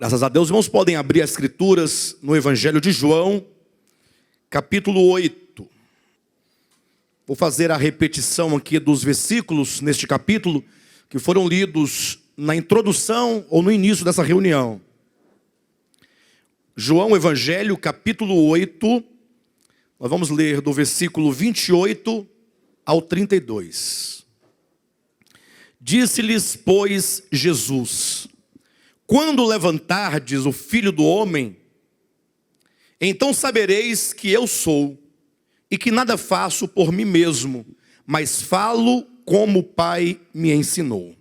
Graças a Deus, irmãos, podem abrir as escrituras no Evangelho de João, capítulo 8. Vou fazer a repetição aqui dos versículos neste capítulo que foram lidos na introdução ou no início dessa reunião. João, Evangelho, capítulo 8, nós vamos ler do versículo 28 ao 32. Disse-lhes, pois, Jesus: quando levantardes o Filho do Homem, então sabereis que eu sou, e que nada faço por mim mesmo, mas falo como o Pai me ensinou.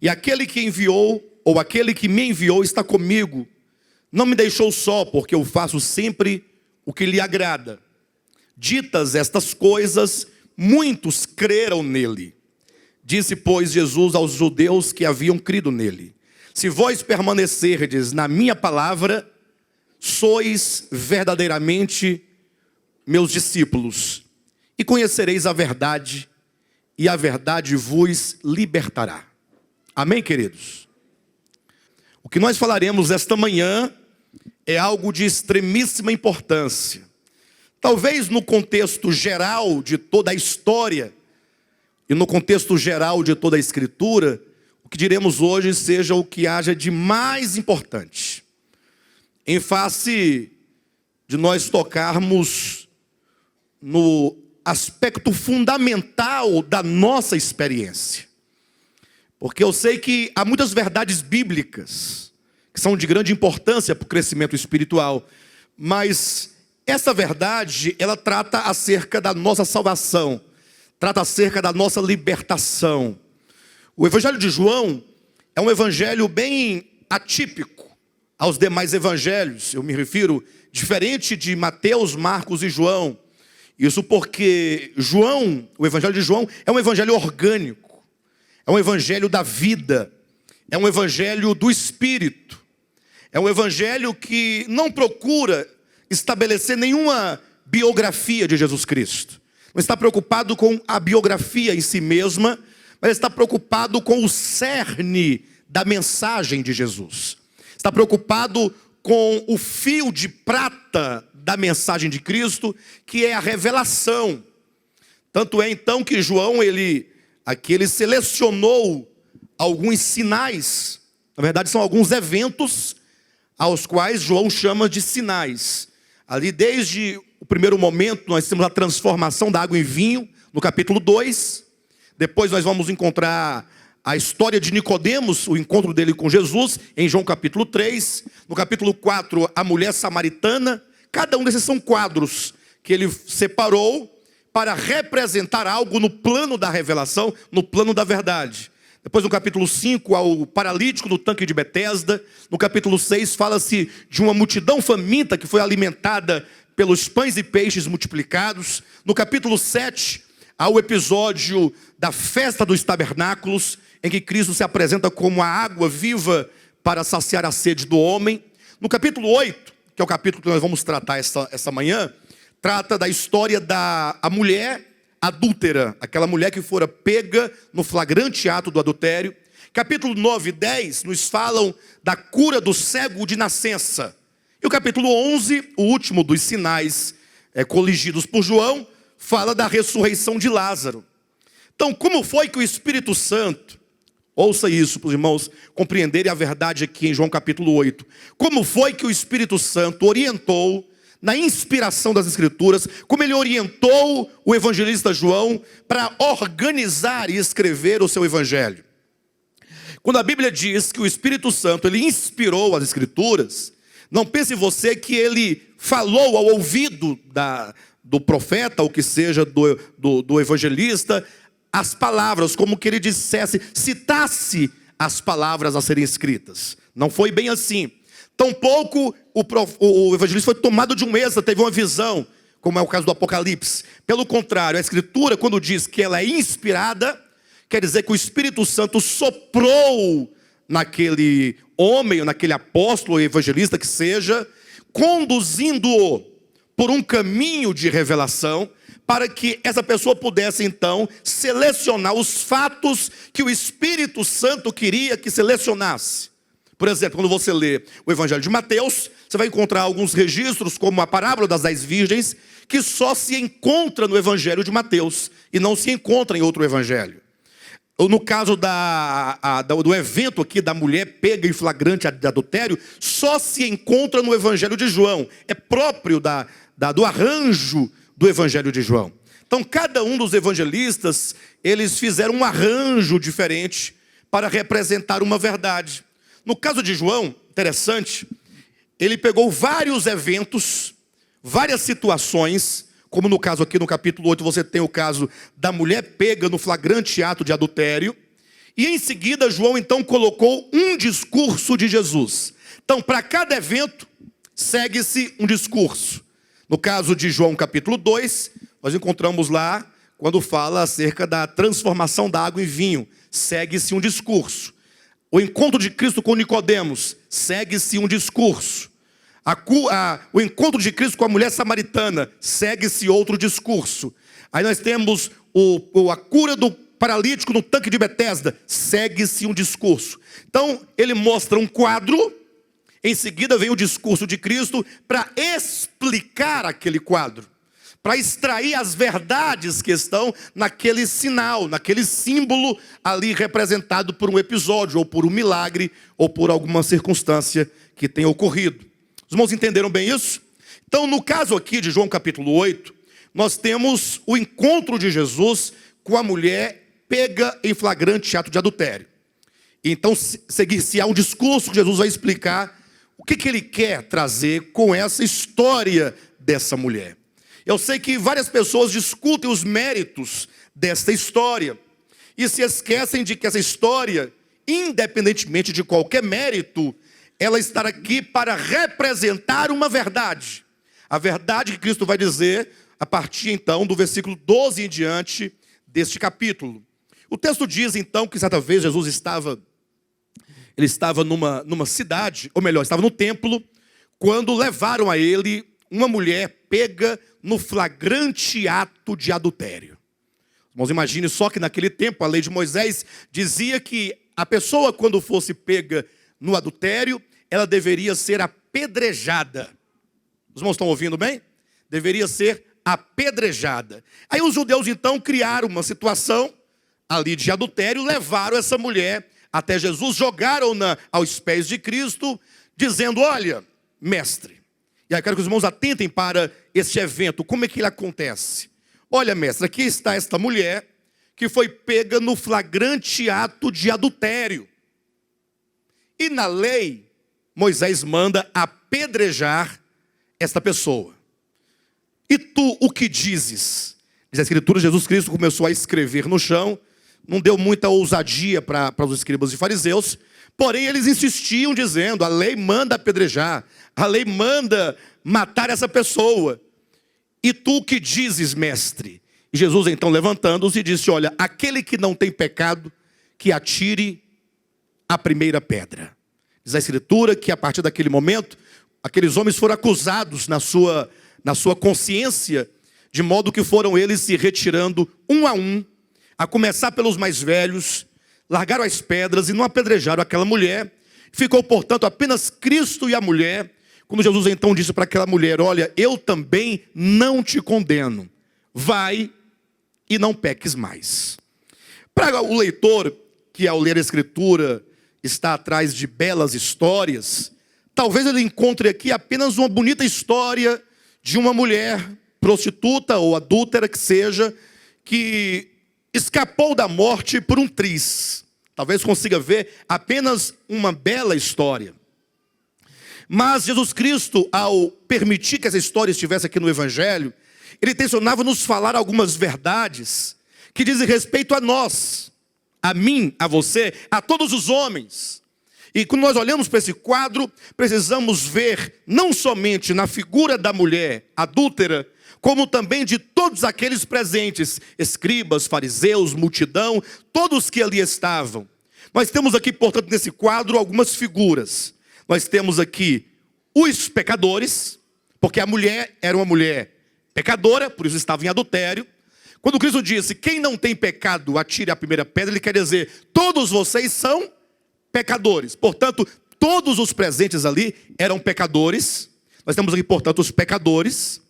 E aquele que enviou, ou aquele que me enviou, está comigo. Não me deixou só, porque eu faço sempre o que lhe agrada. Ditas estas coisas, muitos creram nele. Disse, pois, Jesus aos judeus que haviam crido nele: se vós permanecerdes na minha palavra, sois verdadeiramente meus discípulos, e conhecereis a verdade, e a verdade vos libertará. Amém, queridos? O que nós falaremos esta manhã é algo de extremíssima importância. Talvez no contexto geral de toda a história, e no contexto geral de toda a Escritura, o que diremos hoje seja o que haja de mais importante, em face de nós tocarmos no aspecto fundamental da nossa experiência. Porque eu sei que há muitas verdades bíblicas que são de grande importância para o crescimento espiritual, mas essa verdade, ela trata acerca da nossa salvação, trata acerca da nossa libertação. O Evangelho de João é um evangelho bem atípico aos demais evangelhos. Eu me refiro diferente de Mateus, Marcos e João. Isso porque João, o Evangelho de João, é um evangelho orgânico. É um evangelho da vida. É um evangelho do Espírito. É um evangelho que não procura estabelecer nenhuma biografia de Jesus Cristo. Não está preocupado com a biografia em si mesma, mas está preocupado com o cerne da mensagem de Jesus. Está preocupado com o fio de prata da mensagem de Cristo, que é a revelação. Tanto é então que João, ele selecionou alguns sinais. Na verdade, são alguns eventos aos quais João chama de sinais. Ali, desde o primeiro momento, nós temos a transformação da água em vinho, no capítulo 2. Depois nós vamos encontrar a história de Nicodemos, o encontro dele com Jesus, em João capítulo 3. No capítulo 4, a mulher samaritana. Cada um desses são quadros que ele separou para representar algo no plano da revelação, no plano da verdade. Depois no capítulo 5, ao paralítico do tanque de Betesda. No capítulo 6, fala-se de uma multidão faminta que foi alimentada pelos pães e peixes multiplicados. No capítulo 7, há o episódio da festa dos tabernáculos, em que Cristo se apresenta como a água viva para saciar a sede do homem. No capítulo 8, que é o capítulo que nós vamos tratar essa manhã, trata da história da mulher adúltera, aquela mulher que fora pega no flagrante ato do adultério. Capítulo 9 e 10 nos falam da cura do cego de nascença. E o capítulo 11, o último dos sinais coligidos por João, fala da ressurreição de Lázaro. Então, como foi que o Espírito Santo, ouça isso para os irmãos compreenderem a verdade aqui em João capítulo 8. Como foi que o Espírito Santo orientou, na inspiração das Escrituras, como ele orientou o evangelista João para organizar e escrever o seu evangelho? Quando a Bíblia diz que o Espírito Santo ele inspirou as Escrituras, Não pense você que ele falou ao ouvido do profeta, ou que seja, do evangelista, as palavras, como que ele dissesse, citasse as palavras a serem escritas. Não foi bem assim. Tampouco o evangelista foi tomado de um êxtase, teve uma visão, como é o caso do Apocalipse. Pelo contrário, a Escritura, quando diz que ela é inspirada, quer dizer que o Espírito Santo soprou naquele homem, ou naquele apóstolo ou evangelista que seja, conduzindo-o por um caminho de revelação, para que essa pessoa pudesse então selecionar os fatos que o Espírito Santo queria que selecionasse. Por exemplo, quando você lê o Evangelho de Mateus, você vai encontrar alguns registros, como a parábola das 10 virgens, que só se encontra no Evangelho de Mateus e não se encontra em outro evangelho. No caso do evento aqui da mulher pega em flagrante de adultério, só se encontra no Evangelho de João. É próprio do arranjo do Evangelho de João. Então, cada um dos evangelistas, eles fizeram um arranjo diferente para representar uma verdade. No caso de João, interessante, ele pegou vários eventos, várias situações, como no caso aqui no capítulo 8, você tem o caso da mulher pega no flagrante ato de adultério, e em seguida João então colocou um discurso de Jesus. Então, para cada evento, segue-se um discurso. No caso de João capítulo 2, nós encontramos lá, quando fala acerca da transformação da água em vinho, segue-se um discurso. O encontro de Cristo com Nicodemos, segue-se um discurso. O encontro de Cristo com a mulher samaritana, segue-se outro discurso. Aí nós temos a cura do paralítico no tanque de Betesda, segue-se um discurso. Então, ele mostra um quadro, em seguida vem o discurso de Cristo para explicar aquele quadro, para extrair as verdades que estão naquele sinal, naquele símbolo ali representado por um episódio, ou por um milagre, ou por alguma circunstância que tenha ocorrido. Os irmãos entenderam bem isso? Então, no caso aqui de João capítulo 8, nós temos o encontro de Jesus com a mulher pega em flagrante ato de adultério. Então, seguir-se-á um discurso que Jesus vai explicar o que ele quer trazer com essa história dessa mulher. Eu sei que várias pessoas discutem os méritos desta história e se esquecem de que essa história, independentemente de qualquer mérito, ela está aqui para representar uma verdade. A verdade que Cristo vai dizer a partir então do versículo 12 em diante deste capítulo. O texto diz então que certa vez Jesus estava numa cidade, ou melhor, estava no templo, quando levaram a ele uma mulher pega no flagrante ato de adultério. Irmãos, imagine só que naquele tempo a lei de Moisés dizia que a pessoa, quando fosse pega no adultério, ela deveria ser apedrejada. Os irmãos estão ouvindo bem? Deveria ser apedrejada. Aí os judeus então criaram uma situação ali de adultério, levaram essa mulher até Jesus, jogaram-na aos pés de Cristo, dizendo: olha, mestre. E aí eu quero que os irmãos atentem para este evento, como é que ele acontece. Olha, mestre, aqui está esta mulher que foi pega no flagrante ato de adultério. E na lei, Moisés manda apedrejar esta pessoa. E tu o que dizes? Diz a Escritura, Jesus Cristo começou a escrever no chão, não deu muita ousadia para os escribas e fariseus, porém eles insistiam dizendo: a lei manda apedrejar, a lei manda matar essa pessoa. E tu o que dizes, mestre? E Jesus então levantando-se disse: olha, aquele que não tem pecado, que atire a primeira pedra. Diz a Escritura que a partir daquele momento, aqueles homens foram acusados na sua consciência, de modo que foram eles se retirando um, a começar pelos mais velhos, largaram as pedras e não apedrejaram aquela mulher. Ficou, portanto, apenas Cristo e a mulher, quando Jesus então disse para aquela mulher: olha, eu também não te condeno, vai e não peques mais. Para o leitor, que ao ler a Escritura está atrás de belas histórias, talvez ele encontre aqui apenas uma bonita história de uma mulher prostituta ou adúltera que seja, que escapou da morte por um triz. Talvez consiga ver apenas uma bela história. Mas Jesus Cristo, ao permitir que essa história estivesse aqui no Evangelho, ele intencionava nos falar algumas verdades que dizem respeito a nós, a mim, a você, a todos os homens. E quando nós olhamos para esse quadro, precisamos ver não somente na figura da mulher adúltera, como também de todos aqueles presentes, escribas, fariseus, multidão, todos que ali estavam. Nós temos aqui, portanto, nesse quadro, algumas figuras. Nós temos aqui os pecadores, porque a mulher era uma mulher pecadora, por isso estava em adultério. Quando Cristo disse, quem não tem pecado, atire a primeira pedra, ele quer dizer, todos vocês são pecadores. Portanto, todos os presentes ali eram pecadores. Nós temos aqui, portanto, os pecadores.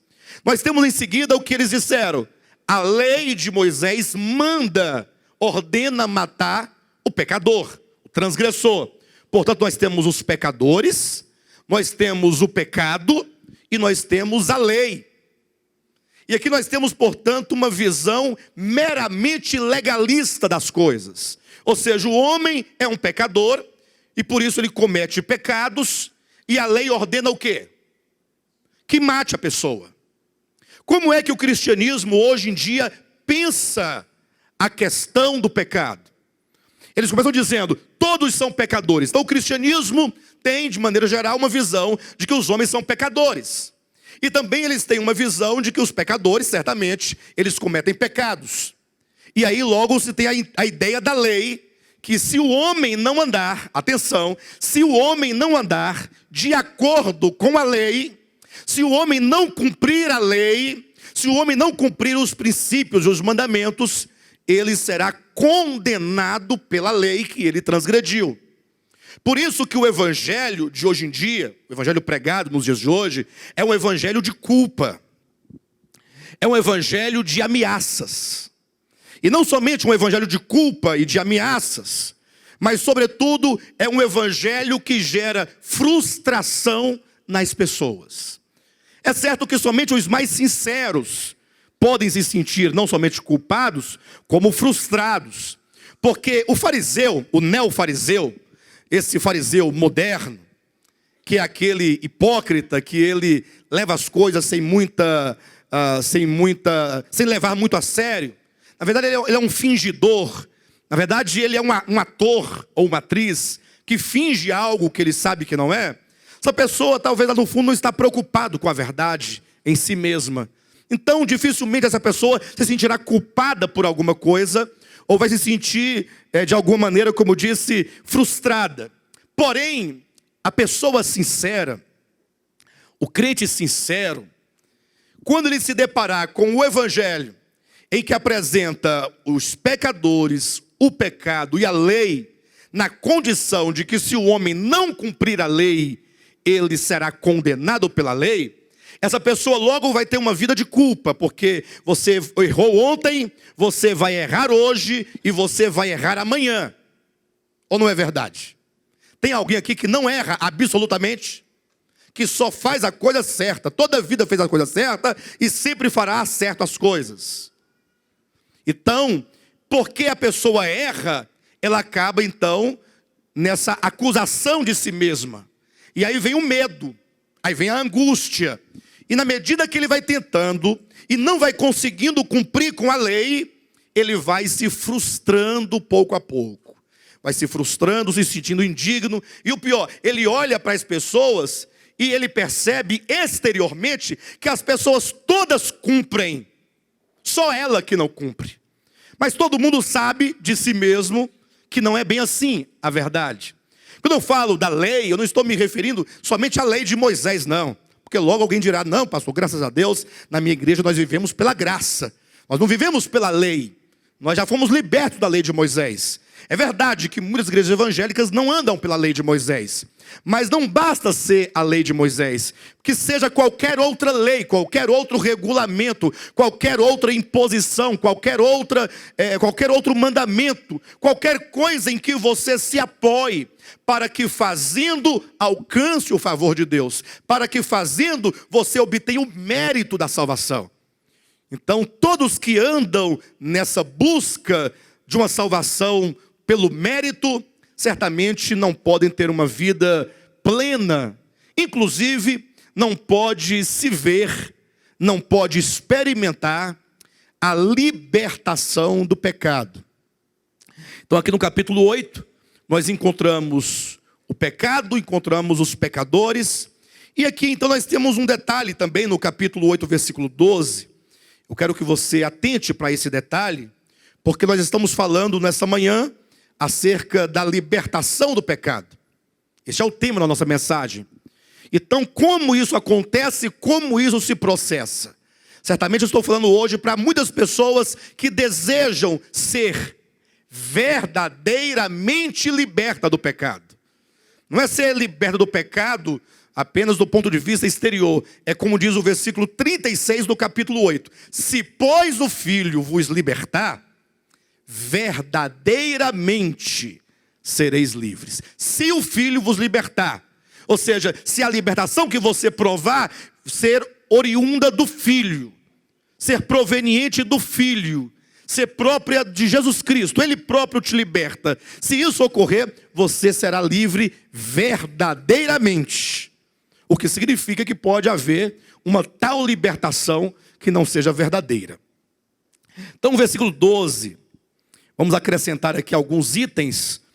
Nós temos em seguida o que eles disseram. A lei de Moisés manda, ordena matar o pecador, o transgressor. Portanto, nós temos os pecadores, nós temos o pecado e nós temos a lei. E aqui nós temos, portanto, uma visão meramente legalista das coisas. Ou seja, o homem é um pecador e por isso ele comete pecados e a lei ordena o quê? Que mate a pessoa. Como é que o cristianismo hoje em dia pensa a questão do pecado? Eles começam dizendo, todos são pecadores. Então o cristianismo tem, de maneira geral, uma visão de que os homens são pecadores. E também eles têm uma visão de que os pecadores, certamente, eles cometem pecados. E aí logo se tem a ideia da lei, que se o homem não andar, atenção, se o homem não andar de acordo com a lei, se o homem não cumprir a lei, se o homem não cumprir os princípios e os mandamentos, ele será condenado pela lei que ele transgrediu. Por isso que o evangelho de hoje em dia, o evangelho pregado nos dias de hoje, é um evangelho de culpa. É um evangelho de ameaças. E não somente um evangelho de culpa e de ameaças, mas sobretudo é um evangelho que gera frustração nas pessoas. É certo que somente os mais sinceros podem se sentir não somente culpados, como frustrados. Porque o fariseu, o neofariseu, esse fariseu moderno, que é aquele hipócrita que ele leva as coisas sem levar muito a sério. Na verdade ele é um fingidor. Na verdade ele é um ator ou uma atriz que finge algo que ele sabe que não é. Essa pessoa talvez lá no fundo não está preocupado com a verdade em si mesma. Então dificilmente essa pessoa se sentirá culpada por alguma coisa, ou vai se sentir de alguma maneira, como eu disse, frustrada. Porém, a pessoa sincera, o crente sincero, quando ele se deparar com o evangelho, em que apresenta os pecadores, o pecado e a lei, na condição de que se o homem não cumprir a lei, ele será condenado pela lei, essa pessoa logo vai ter uma vida de culpa, porque você errou ontem, você vai errar hoje e você vai errar amanhã. Ou não é verdade? Tem alguém aqui que não erra absolutamente? Que só faz a coisa certa, toda a vida fez a coisa certa e sempre fará certo as coisas. Então, porque a pessoa erra, ela acaba então nessa acusação de si mesma. E aí vem o medo, aí vem a angústia. E na medida que ele vai tentando e não vai conseguindo cumprir com a lei, ele vai se frustrando pouco a pouco. Vai se frustrando, se sentindo indigno. E o pior, ele olha para as pessoas e ele percebe exteriormente que as pessoas todas cumprem. Só ela que não cumpre. Mas todo mundo sabe de si mesmo que não é bem assim a verdade. Quando eu falo da lei, eu não estou me referindo somente à lei de Moisés, não. Porque logo alguém dirá, não, pastor, graças a Deus, na minha igreja nós vivemos pela graça. Nós não vivemos pela lei. Nós já fomos libertos da lei de Moisés. É verdade que muitas igrejas evangélicas não andam pela lei de Moisés. Mas não basta ser a lei de Moisés. Que seja qualquer outra lei, qualquer outro regulamento, qualquer outra imposição, qualquer outro mandamento, qualquer coisa em que você se apoie, para que fazendo alcance o favor de Deus, para que fazendo você obtenha o mérito da salvação. Então todos que andam nessa busca de uma salvação pelo mérito, certamente não podem ter uma vida plena Inclusive, não pode se ver, não pode experimentar a libertação do pecado. Então aqui no capítulo 8, nós encontramos o pecado, encontramos os pecadores. E aqui então nós temos um detalhe também no capítulo 8, versículo 12. Eu quero que você atente para esse detalhe, porque nós estamos falando nessa manhã acerca da libertação do pecado. Esse é o tema da nossa mensagem. Então, como isso acontece, como isso se processa? Certamente eu estou falando hoje para muitas pessoas que desejam ser verdadeiramente liberta do pecado. Não é ser liberta do pecado apenas do ponto de vista exterior. É como diz o versículo 36 do capítulo 8. Se, pois, o Filho vos libertar, verdadeiramente sereis livres. Se o Filho vos libertar. Ou seja, se a libertação que você provar ser oriunda do Filho, ser proveniente do Filho, ser própria de Jesus Cristo, Ele próprio te liberta. Se isso ocorrer, você será livre verdadeiramente. O que significa que pode haver uma tal libertação que não seja verdadeira. Então, no versículo 12, vamos acrescentar aqui alguns itens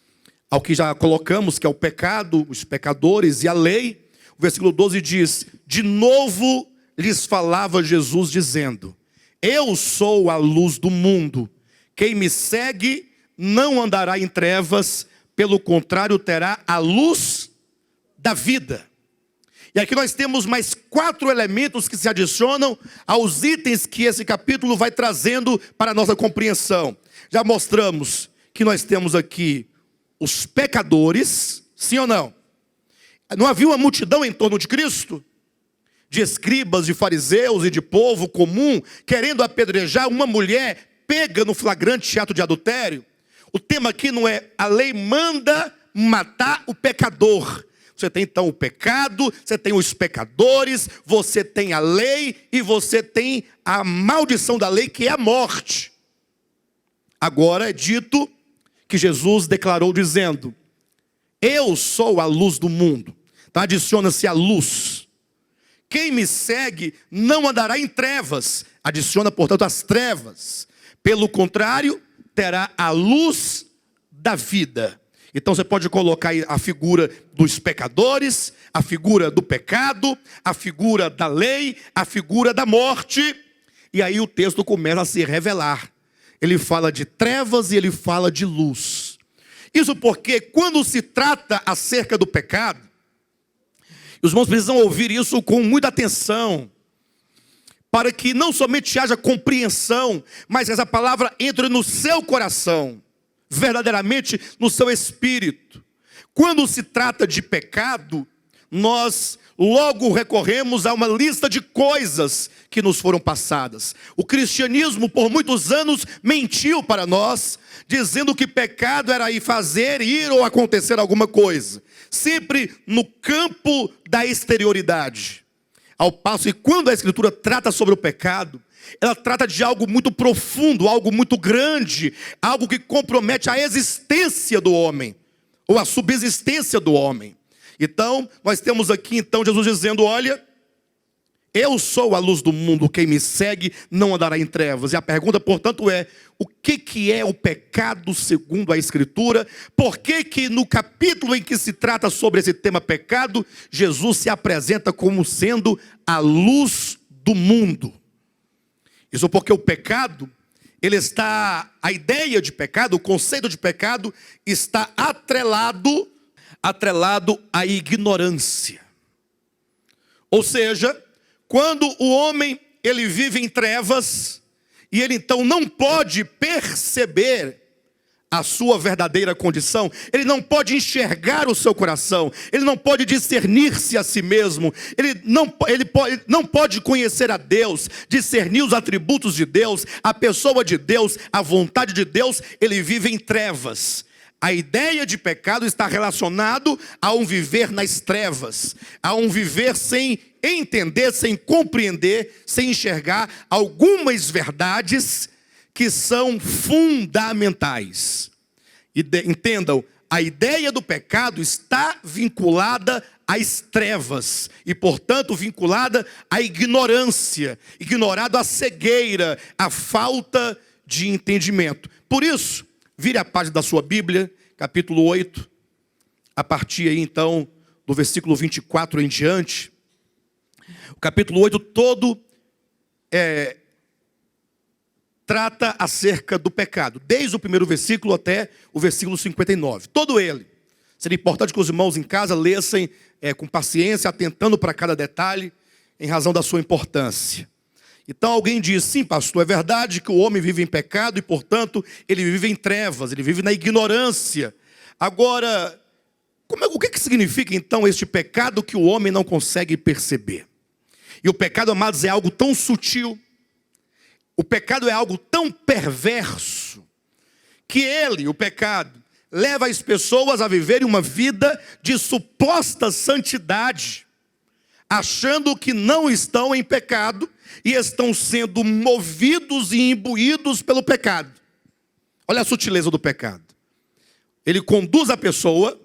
ao que já colocamos, que é o pecado, os pecadores e a lei. O versículo 12 diz: de novo lhes falava Jesus dizendo: eu sou a luz do mundo. Quem me segue não andará em trevas, pelo contrário terá a luz da vida. E aqui nós temos mais 4 elementos que se adicionam aos itens que esse capítulo vai trazendo para a nossa compreensão. Já mostramos que nós temos aqui os pecadores, sim ou não? Não havia uma multidão em torno de Cristo? De escribas, de fariseus e de povo comum, querendo apedrejar uma mulher pega no flagrante ato de adultério. O tema aqui não é a lei manda matar o pecador. Você tem então o pecado, você tem os pecadores, você tem a lei e você tem a maldição da lei, que é a morte. Agora é dito que Jesus declarou dizendo: eu sou a luz do mundo. Então adiciona-se a luz. Quem me segue não andará em trevas. Adiciona, portanto, as trevas. Pelo contrário, terá a luz da vida. Então você pode colocar aí a figura dos pecadores, a figura do pecado, a figura da lei, a figura da morte. E aí o texto começa a se revelar. Ele fala de trevas e ele fala de luz. Isso porque quando se trata acerca do pecado, os irmãos precisam ouvir isso com muita atenção, para que não somente haja compreensão, mas essa palavra entre no seu coração, verdadeiramente no seu espírito. Quando se trata de pecado, nós logo recorremos a uma lista de coisas que nos foram passadas. O cristianismo por muitos anos mentiu para nós, dizendo que pecado era ir fazer, ir ou acontecer alguma coisa. Sempre no campo da exterioridade. Ao passo que quando a Escritura trata sobre o pecado, ela trata de algo muito profundo, algo muito grande, algo que compromete a existência do homem, ou a subsistência do homem. Então, nós temos aqui então Jesus dizendo: olha, eu sou a luz do mundo, quem me segue não andará em trevas. E a pergunta, portanto, é: o que é o pecado segundo a Escritura? Por que no capítulo em que se trata sobre esse tema pecado, Jesus se apresenta como sendo a luz do mundo? Isso porque o pecado, a ideia de pecado, o conceito de pecado está atrelado à ignorância. Ou seja, quando o homem ele vive em trevas e ele então não pode perceber a sua verdadeira condição, ele não pode enxergar o seu coração, ele não pode discernir-se a si mesmo, ele não pode conhecer a Deus, discernir os atributos de Deus, a pessoa de Deus, a vontade de Deus, ele vive em trevas. A ideia de pecado está relacionado a um viver nas trevas, a um viver sem entender, sem compreender, sem enxergar algumas verdades que são fundamentais. Entendam, a ideia do pecado está vinculada às trevas e, portanto, vinculada à ignorância, ignorado a cegueira, a falta de entendimento. Por isso, vire a página da sua Bíblia, capítulo 8, a partir aí então do versículo 24 em diante. O capítulo 8 todo trata acerca do pecado, desde o primeiro versículo até o versículo 59. Todo ele. Seria importante que os irmãos em casa lessem com paciência, atentando para cada detalhe, em razão da sua importância. Então alguém diz, sim pastor, é verdade que o homem vive em pecado e portanto ele vive em trevas, ele vive na ignorância. Agora, o que significa então este pecado que o homem não consegue perceber? E o pecado, amados, é algo tão sutil, o pecado é algo tão perverso, que ele, o pecado, leva as pessoas a viverem uma vida de suposta santidade, achando que não estão em pecado e estão sendo movidos e imbuídos pelo pecado. Olha a sutileza do pecado. Ele conduz a pessoa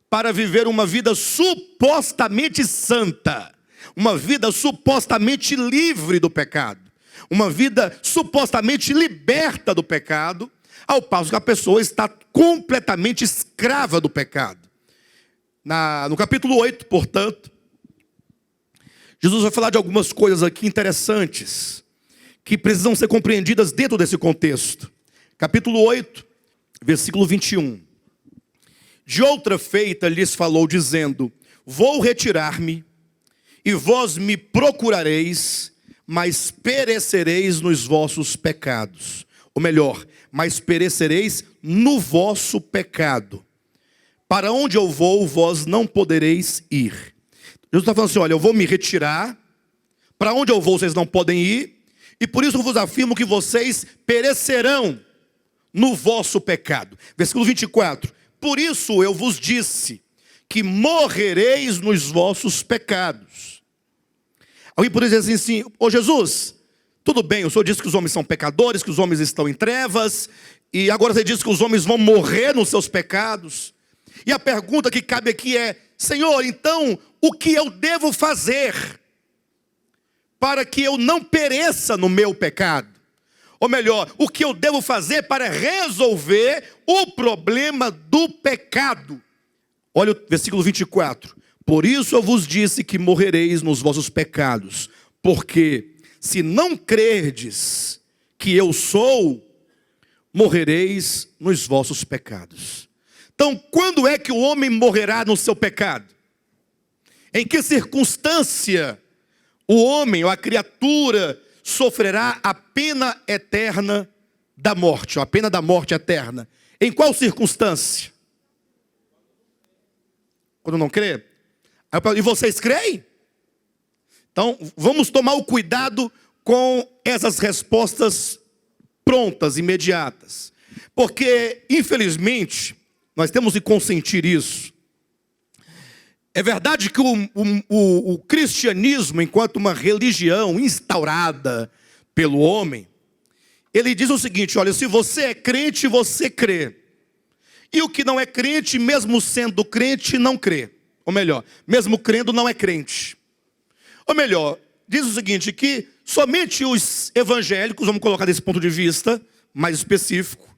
para viver uma vida supostamente santa, uma vida supostamente livre do pecado, uma vida supostamente liberta do pecado, ao passo que a pessoa está completamente escrava do pecado. No capítulo 8, portanto, Jesus vai falar de algumas coisas aqui interessantes, que precisam ser compreendidas dentro desse contexto. Capítulo 8, versículo 21. De outra feita lhes falou, dizendo, vou retirar-me, e vós me procurareis, mas perecereis nos vossos pecados. Ou melhor, mas perecereis no vosso pecado. Para onde eu vou, vós não podereis ir. Jesus está falando assim, olha, eu vou me retirar. Para onde eu vou, vocês não podem ir. E por isso eu vos afirmo que vocês perecerão no vosso pecado. Versículo 24. Por isso eu vos disse que morrereis nos vossos pecados. Alguém poderia dizer assim, ô Jesus, tudo bem, o Senhor disse que os homens são pecadores, que os homens estão em trevas, e agora você diz que os homens vão morrer nos seus pecados. E a pergunta que cabe aqui é, Senhor, então, o que eu devo fazer para que eu não pereça no meu pecado? Ou melhor, o que eu devo fazer para resolver o problema do pecado? Olha o versículo 24. Por isso eu vos disse que morrereis nos vossos pecados, porque se não crerdes que eu sou, morrereis nos vossos pecados. Então, quando é que o homem morrerá no seu pecado? Em que circunstância o homem ou a criatura sofrerá a pena eterna da morte, ou a pena da morte eterna? Em qual circunstância? Quando não crê? E vocês creem? Então, vamos tomar o cuidado com essas respostas prontas, imediatas. Porque, infelizmente, nós temos que consentir isso. É verdade que o cristianismo, enquanto uma religião instaurada pelo homem, ele diz o seguinte, olha, se você é crente, você crê. E o que não é crente, mesmo sendo crente, não crê. Ou melhor, mesmo crendo, não é crente. Ou melhor, diz o seguinte, que somente os evangélicos, vamos colocar desse ponto de vista mais específico,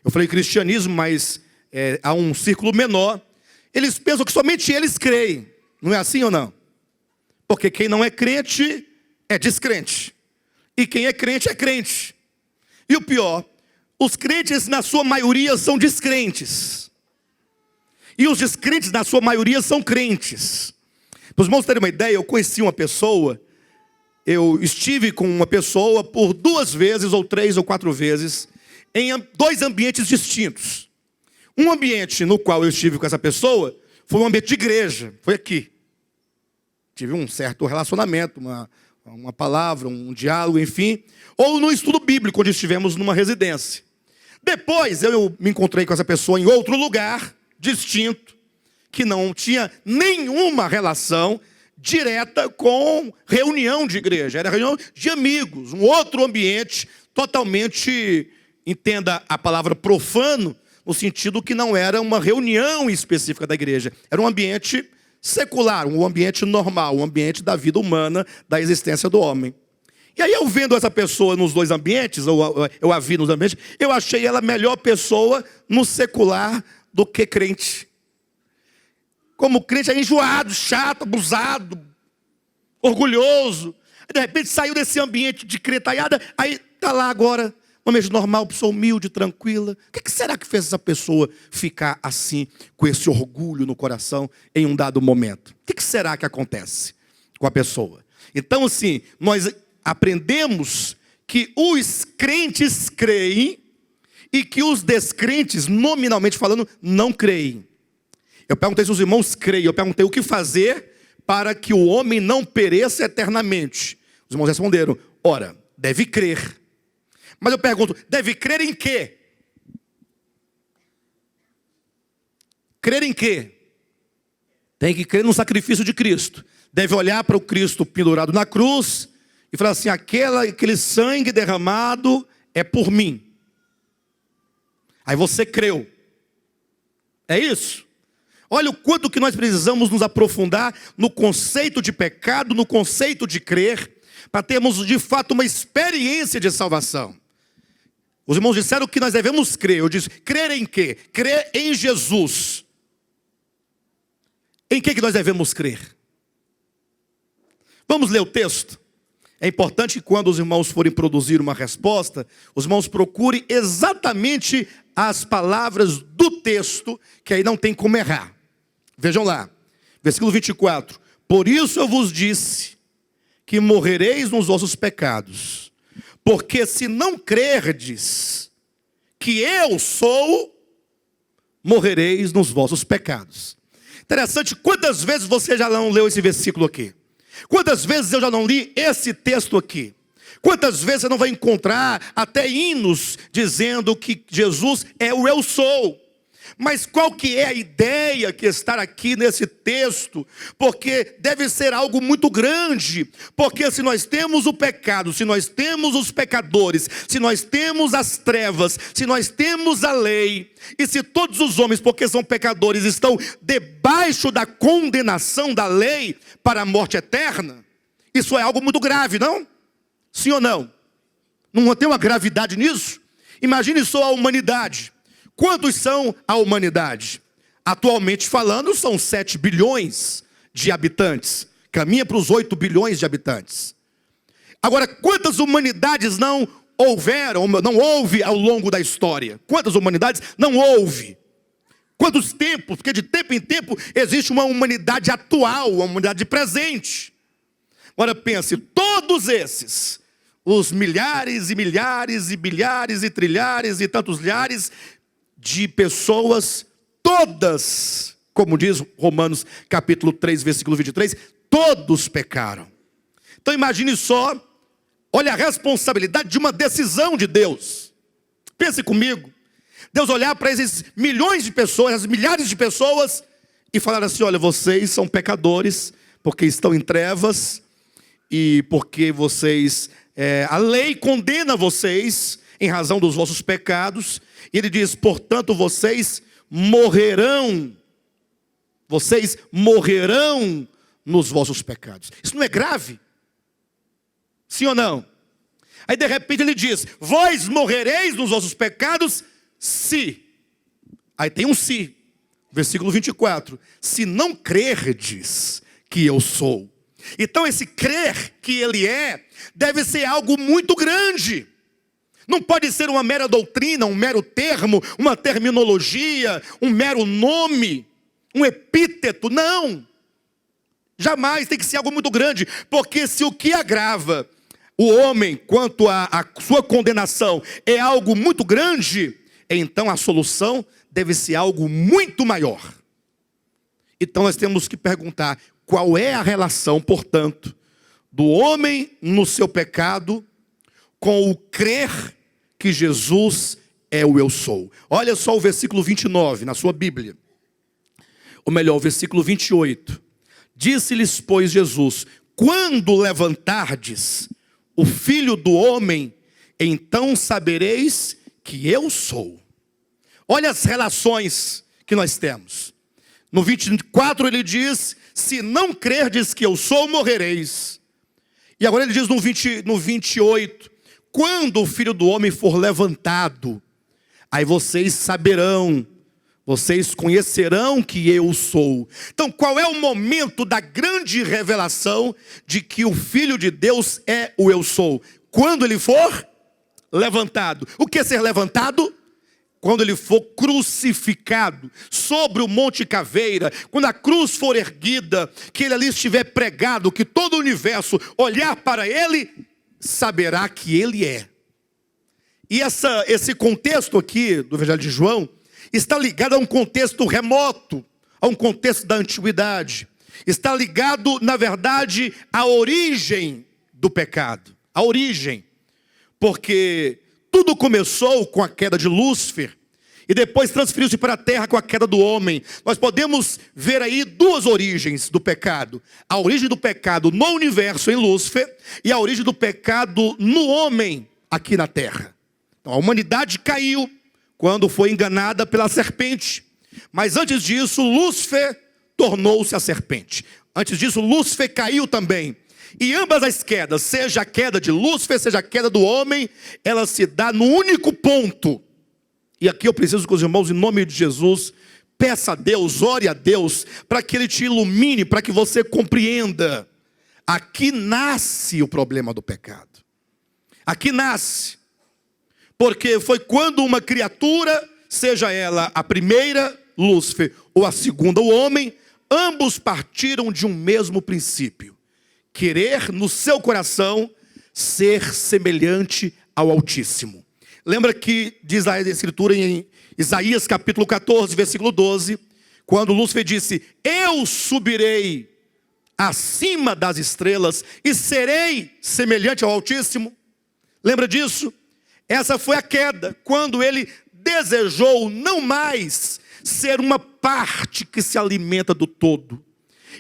eu falei cristianismo, mas há um círculo menor, eles pensam que somente eles creem. Não é assim ou não? Porque quem não é crente é descrente. E quem é crente é crente. E o pior, os crentes na sua maioria são descrentes. E os descrentes na sua maioria são crentes. Para os irmãos terem uma ideia, eu conheci uma pessoa, eu estive com uma pessoa por 2 vezes, ou 3 ou 4 vezes, em 2 ambientes distintos. Um ambiente no qual eu estive com essa pessoa foi um ambiente de igreja, foi aqui. Tive um certo relacionamento, uma palavra, um diálogo, enfim. Ou no estudo bíblico, onde estivemos numa residência. Depois eu me encontrei com essa pessoa em outro lugar, distinto, que não tinha nenhuma relação direta com reunião de igreja. Era reunião de amigos, um outro ambiente totalmente, entenda a palavra profano, no sentido que não era uma reunião específica da igreja. Era um ambiente secular, um ambiente normal, um ambiente da vida humana, da existência do homem. E aí eu vendo essa pessoa nos dois ambientes, eu a vi nos ambientes, eu achei ela a melhor pessoa no secular do que crente. Como crente é enjoado, chato, abusado, orgulhoso. De repente saiu desse ambiente de cretaiada, aí está lá agora, um ambiente normal, pessoa humilde, tranquila. O que será que fez essa pessoa ficar assim, com esse orgulho no coração, em um dado momento? O que será que acontece com a pessoa? Então assim, nós aprendemos que os crentes creem e que os descrentes, nominalmente falando, não creem. Eu perguntei se os irmãos creem, eu perguntei o que fazer para que o homem não pereça eternamente. Os irmãos responderam, ora, deve crer. Mas eu pergunto, deve crer em quê? Crer em quê? Tem que crer no sacrifício de Cristo. Deve olhar para o Cristo pendurado na cruz e falar assim, aquele sangue derramado é por mim. Aí você creu. É isso? Olha o quanto que nós precisamos nos aprofundar no conceito de pecado, no conceito de crer, para termos de fato uma experiência de salvação. Os irmãos disseram que nós devemos crer. Eu disse, crer em quê? Crer em Jesus. Em que nós devemos crer? Vamos ler o texto? É importante que quando os irmãos forem produzir uma resposta, os irmãos procurem exatamente as palavras do texto, que aí não tem como errar. Vejam lá, versículo 24. Por isso eu vos disse que morrereis nos vossos pecados, porque se não crerdes que eu sou, morrereis nos vossos pecados. Interessante, quantas vezes você já não leu esse versículo aqui? Quantas vezes eu já não li esse texto aqui? Quantas vezes você não vai encontrar até hinos dizendo que Jesus é o eu sou? Mas qual que é a ideia que está aqui nesse texto? Porque deve ser algo muito grande. Porque se nós temos o pecado, se nós temos os pecadores, se nós temos as trevas, se nós temos a lei, e se todos os homens, porque são pecadores, estão debaixo da condenação da lei para a morte eterna, isso é algo muito grave, não? Sim ou não? Não tem uma gravidade nisso? Imagine só a humanidade. Quantos são a humanidade? Atualmente falando, são 7 bilhões de habitantes. Caminha para os 8 bilhões de habitantes. Agora, quantas humanidades não houveram, não houve ao longo da história? Quantas humanidades não houve? Quantos tempos? Porque de tempo em tempo existe uma humanidade atual, uma humanidade presente. Agora pense, todos esses, os milhares e milhares e bilhares e trilhares e tantos milhares de pessoas, todas, como diz Romanos capítulo 3, versículo 23, todos pecaram. Então imagine só, olha a responsabilidade de uma decisão de Deus. Pense comigo, Deus olhar para esses milhões de pessoas, as milhares de pessoas, e falar assim, olha, vocês são pecadores, porque estão em trevas, e porque vocês, a lei condena vocês, em razão dos vossos pecados, e ele diz, portanto vocês morrerão nos vossos pecados. Isso não é grave? Sim ou não? Aí de repente ele diz, vós morrereis nos vossos pecados, se. Aí tem um se, versículo 24, se não crerdes que eu sou. Então esse crer que ele é, deve ser algo muito grande. Não pode ser uma mera doutrina, um mero termo, uma terminologia, um mero nome, um epíteto, não. Jamais, tem que ser algo muito grande, porque se o que agrava o homem quanto à sua condenação é algo muito grande, então a solução deve ser algo muito maior. Então nós temos que perguntar, qual é a relação, portanto, do homem no seu pecado com o crer que Jesus é o eu sou? Olha só o versículo 29 na sua Bíblia. Ou melhor, o versículo 28. Disse-lhes, pois, Jesus, quando levantardes o Filho do Homem, então sabereis que eu sou. Olha as relações que nós temos. No 24 ele diz, se não crerdes que eu sou, morrereis. E agora ele diz no 28, quando o Filho do Homem for levantado, aí vocês saberão, vocês conhecerão que eu sou. Então qual é o momento da grande revelação de que o Filho de Deus é o eu sou? Quando ele for levantado. O que é ser levantado? Quando ele for crucificado sobre o Monte Caveira, quando a cruz for erguida, que ele ali estiver pregado, que todo o universo olhar para ele, saberá que ele é. E esse contexto aqui do Evangelho de João está ligado a um contexto remoto, a um contexto da antiguidade. Está ligado, na verdade, à origem do pecado. A origem. Porque tudo começou com a queda de Lúcifer e depois transferiu-se para a terra com a queda do homem. Nós podemos ver aí duas origens do pecado. A origem do pecado no universo em Lúcifer e a origem do pecado no homem aqui na terra. Então, a humanidade caiu quando foi enganada pela serpente. Mas antes disso, Lúcifer tornou-se a serpente. Antes disso, Lúcifer caiu também. E ambas as quedas, seja a queda de Lúcifer, seja a queda do homem, ela se dá no único ponto. E aqui eu preciso que os irmãos, em nome de Jesus, peça a Deus, ore a Deus, para que Ele te ilumine, para que você compreenda. Aqui nasce o problema do pecado. Aqui nasce. Porque foi quando uma criatura, seja ela a primeira, Lúcifer, ou a segunda, o homem, ambos partiram de um mesmo princípio. Querer no seu coração ser semelhante ao Altíssimo. Lembra que diz a Escritura em Isaías capítulo 14, versículo 12, quando Lúcifer disse, eu subirei acima das estrelas e serei semelhante ao Altíssimo. Lembra disso? Essa foi a queda, quando ele desejou não mais ser uma parte que se alimenta do todo.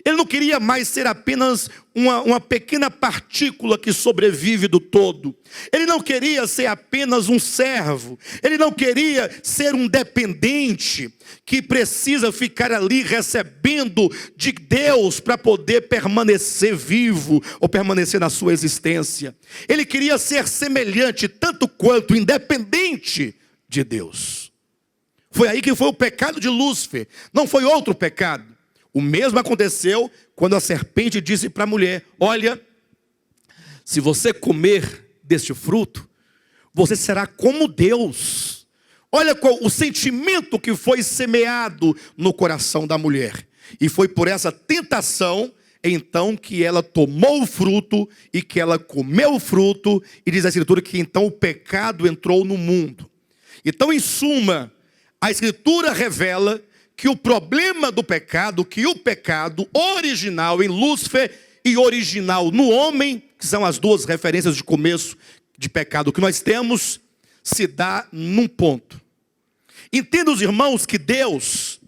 Ele não queria mais ser apenas uma pequena partícula que sobrevive do todo. Ele não queria ser apenas um servo. Ele não queria ser um dependente que precisa ficar ali recebendo de Deus para poder permanecer vivo ou permanecer na sua existência. Ele queria ser semelhante tanto quanto independente de Deus. Foi aí que foi o pecado de Lúcifer. Não foi outro pecado. O mesmo aconteceu quando a serpente disse para a mulher, olha, se você comer deste fruto, você será como Deus. Olha qual o sentimento que foi semeado no coração da mulher. E foi por essa tentação, então, que ela tomou o fruto e que ela comeu o fruto. E diz a Escritura que então o pecado entrou no mundo. Então, em suma, a Escritura revela que o problema do pecado, que o pecado original em Lúcifer e original no homem, que são as duas referências de começo de pecado que nós temos, se dá num ponto. Entenda os irmãos que Deus,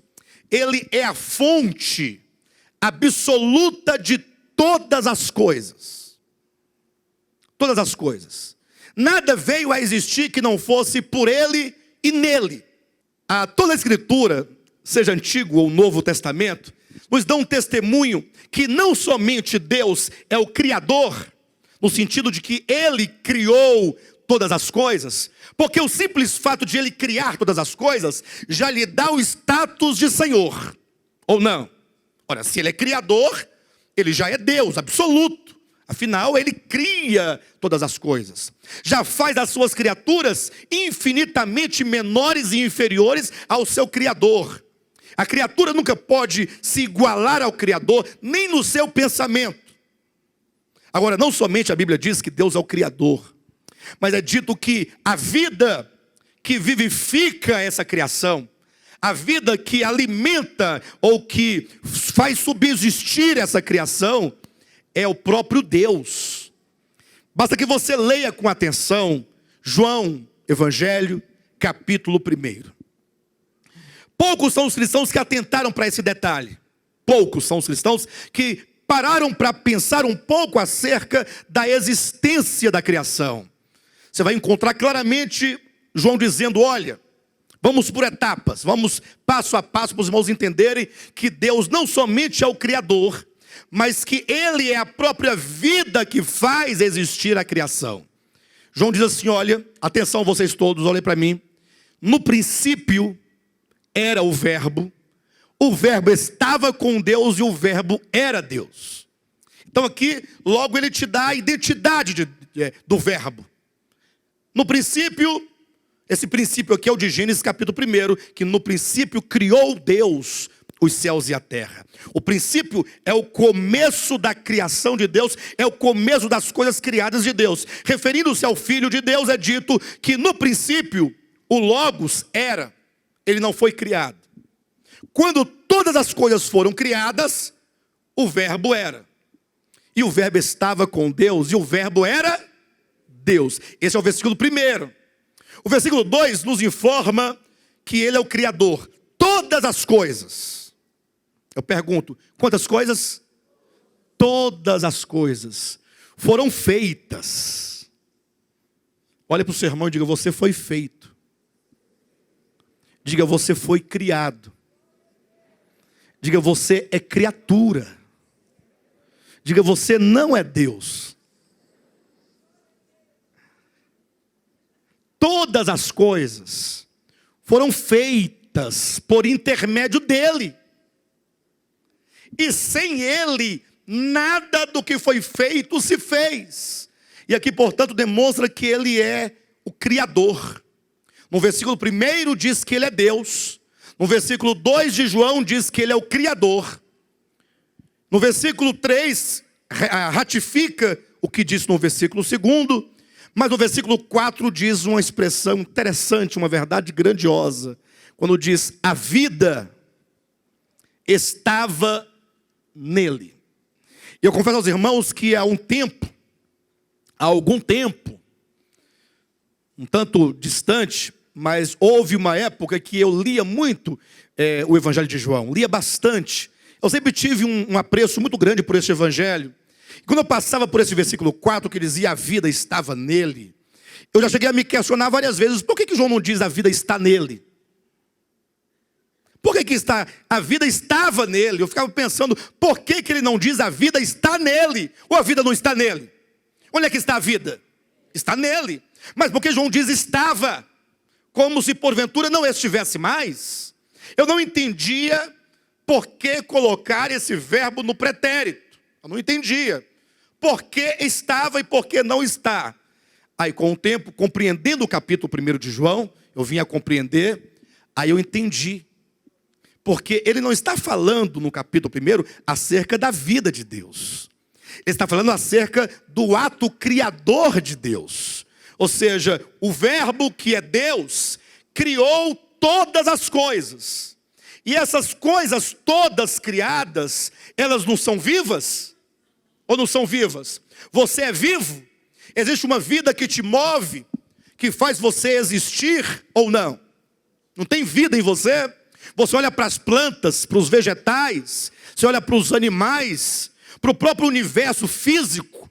Ele é a fonte absoluta de todas as coisas. Todas as coisas. Nada veio a existir que não fosse por Ele e nele. Toda a Escritura, seja Antigo ou Novo Testamento, nos dá um testemunho que não somente Deus é o Criador, no sentido de que Ele criou todas as coisas, porque o simples fato de Ele criar todas as coisas, já lhe dá o status de Senhor, ou não? Ora, se Ele é Criador, Ele já é Deus, absoluto. Afinal, Ele cria todas as coisas. Já faz das suas criaturas infinitamente menores e inferiores ao seu Criador. A criatura nunca pode se igualar ao Criador, nem no seu pensamento. Agora, não somente a Bíblia diz que Deus é o Criador, mas é dito que a vida que vivifica essa criação, a vida que alimenta ou que faz subsistir essa criação, é o próprio Deus. Basta que você leia com atenção João, Evangelho, capítulo 1. Poucos são os cristãos que atentaram para esse detalhe. Poucos são os cristãos que pararam para pensar um pouco acerca da existência da criação. Você vai encontrar claramente João dizendo, olha, vamos por etapas, vamos passo a passo para os irmãos entenderem que Deus não somente é o Criador, mas que ele é a própria vida que faz existir a criação. João diz assim, olha, atenção vocês todos, olhem para mim. No princípio era o verbo estava com Deus e o verbo era Deus. Então aqui, logo ele te dá a identidade do verbo. No princípio, esse princípio aqui é o de Gênesis capítulo 1, que no princípio criou Deus os céus e a terra. O princípio é o começo da criação de Deus, é o começo das coisas criadas de Deus. Referindo-se ao Filho de Deus, é dito que no princípio o Logos era, ele não foi criado. Quando todas as coisas foram criadas, o verbo era. E o verbo estava com Deus, e o verbo era Deus. Esse é o versículo 1. O versículo 2 nos informa que ele é o Criador. Todas as coisas. Eu pergunto, quantas coisas? Todas as coisas foram feitas. Olha para o seu irmão e diga, você foi feito. Diga, você foi criado. Diga, você é criatura. Diga, você não é Deus. Todas as coisas foram feitas por intermédio dele. E sem ele, nada do que foi feito se fez. E aqui, portanto, demonstra que ele é o Criador. No versículo 1 diz que ele é Deus. No versículo 2 de João diz que ele é o Criador. No versículo 3 ratifica o que disse no versículo 2. Mas no versículo 4 diz uma expressão interessante, uma verdade grandiosa. Quando diz, a vida estava nele. E eu confesso aos irmãos que há algum tempo, um tanto distante, mas houve uma época que eu lia muito o Evangelho de João, lia bastante. Eu sempre tive um apreço muito grande por esse Evangelho. E quando eu passava por esse versículo 4, que dizia a vida estava nele, eu já cheguei a me questionar várias vezes, por que João não diz a vida está nele? Por que a vida estava nele? Eu ficava pensando, por que ele não diz a vida está nele? Ou a vida não está nele? Onde é que está a vida? Está nele. Mas por que João diz estava? Como se porventura não estivesse mais? Eu não entendia por que colocar esse verbo no pretérito. Eu não entendia. Por que estava e por que não está? Aí com o tempo, compreendendo o capítulo 1 de João, eu vim a compreender, aí eu entendi. Porque ele não está falando no capítulo 1 acerca da vida de Deus. Ele está falando acerca do ato criador de Deus. Ou seja, o verbo que é Deus criou todas as coisas. E essas coisas todas criadas, elas não são vivas? Ou não são vivas? Você é vivo? Existe uma vida que te move, que faz você existir ou não? Não tem vida em você? Você olha para as plantas, para os vegetais, você olha para os animais, para o próprio universo físico.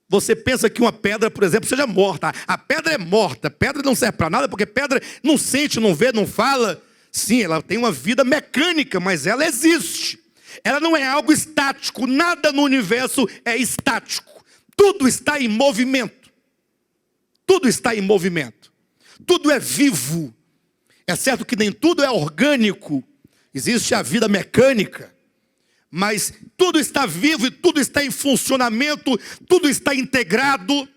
Você pensa que uma pedra, por exemplo, seja morta. A pedra é morta, a pedra não serve para nada, porque pedra não sente, não vê, não fala. Sim, ela tem uma vida mecânica, mas ela existe. Ela não é algo estático, nada no universo é estático. Tudo está em movimento. Tudo está em movimento. Tudo é vivo. É certo que nem tudo é orgânico. Existe a vida mecânica. Mas tudo está vivo e tudo está em funcionamento, tudo está integrado.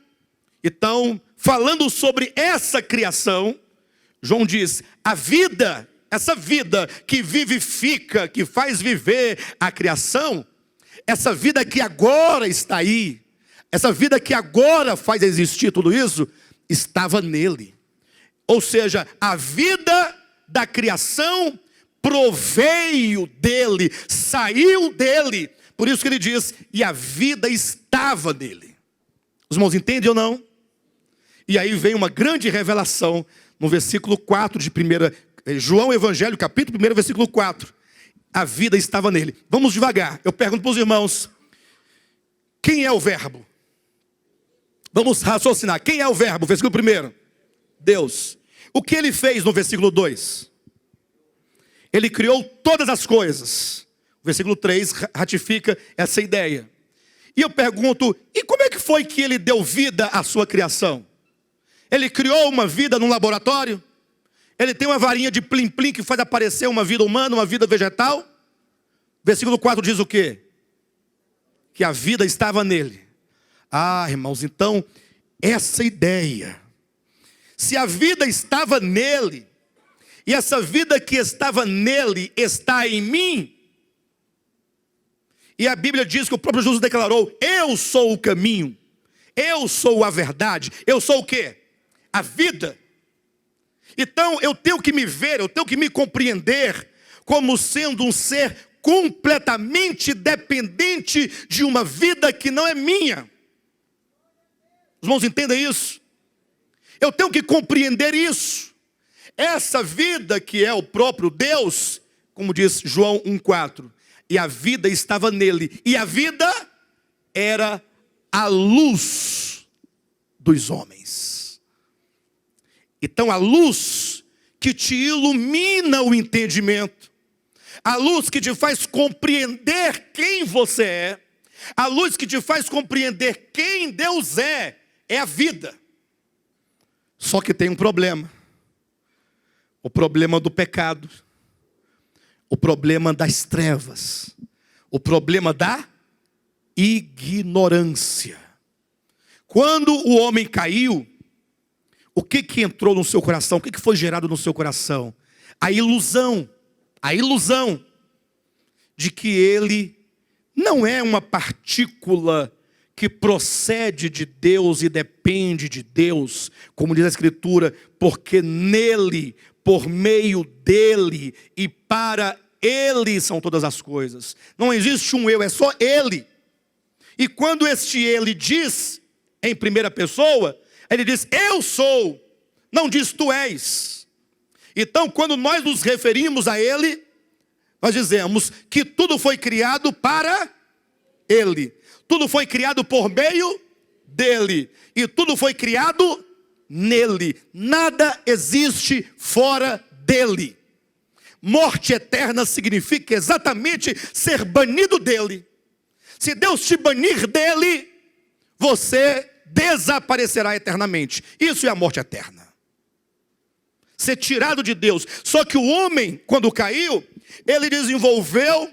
Então, falando sobre essa criação, João diz, a vida, essa vida que vivifica, que faz viver a criação, essa vida que agora está aí, essa vida que agora faz existir tudo isso, estava nele. Ou seja, a vida da criação proveio dele, saiu dele. Por isso que ele diz, e a vida estava nele. Os irmãos entendem ou não? E aí vem uma grande revelação no versículo 4 de João Evangelho, capítulo 1, versículo 4. A vida estava nele. Vamos devagar. Eu pergunto para os irmãos, quem é o verbo? Vamos raciocinar. Quem é o verbo? Versículo 1. Deus. O que ele fez no versículo 2? Ele criou todas as coisas. Versículo 3 ratifica essa ideia. E eu pergunto, e como é que foi que ele deu vida à sua criação? Ele criou uma vida num laboratório? Ele tem uma varinha de plim-plim que faz aparecer uma vida humana, uma vida vegetal? Versículo 4 diz o quê? Que a vida estava nele. Ah, irmãos, então, essa ideia. Se a vida estava nele, e essa vida que estava nele está em mim, e a Bíblia diz que o próprio Jesus declarou, eu sou o caminho, eu sou a verdade, eu sou o quê? A vida. Então eu tenho que me ver, eu tenho que me compreender como sendo um ser completamente dependente de uma vida que não é minha. Os irmãos entendem isso? Eu tenho que compreender isso. Essa vida que é o próprio Deus, como diz João 1,4, e a vida estava nele, e a vida era a luz dos homens. Então a luz que te ilumina o entendimento, a luz que te faz compreender quem você é, a luz que te faz compreender quem Deus é a vida. Só que tem um problema. O problema do pecado. O problema das trevas. O problema da ignorância. Quando o homem caiu, o que entrou no seu coração? O que foi gerado no seu coração? A ilusão de que ele não é uma partícula que procede de Deus e depende de Deus, como diz a Escritura, porque nele, por meio dele e para ele são todas as coisas. Não existe um eu, é só ele. E quando este ele diz, em primeira pessoa, ele diz, eu sou, não diz tu és. Então, quando nós nos referimos a ele, nós dizemos que tudo foi criado para ele. Tudo foi criado por meio dele. E tudo foi criado nele. Nada existe fora dele. Morte eterna significa exatamente ser banido dele. Se Deus te banir dele, você desaparecerá eternamente. Isso é a morte eterna. Ser tirado de Deus. Só que o homem, quando caiu, ele desenvolveu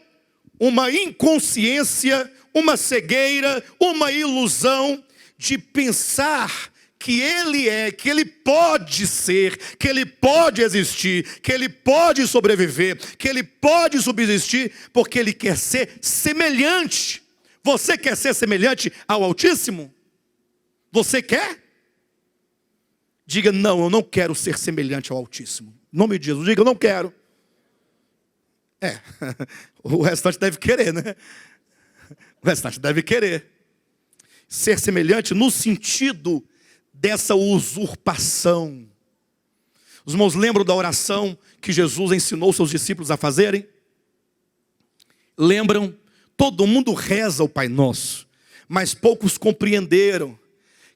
uma inconsciência, uma cegueira, uma ilusão de pensar que ele é, que ele pode ser, que ele pode existir, que ele pode sobreviver, que ele pode subsistir, porque ele quer ser semelhante. Você quer ser semelhante ao Altíssimo? Você quer? Diga, não, eu não quero ser semelhante ao Altíssimo. Em nome de Jesus, diga, eu não quero. O restante deve querer, né? O restante deve querer. Ser semelhante no sentido dessa usurpação. Os irmãos lembram da oração que Jesus ensinou seus discípulos a fazerem? Lembram? Todo mundo reza o Pai Nosso, mas poucos compreenderam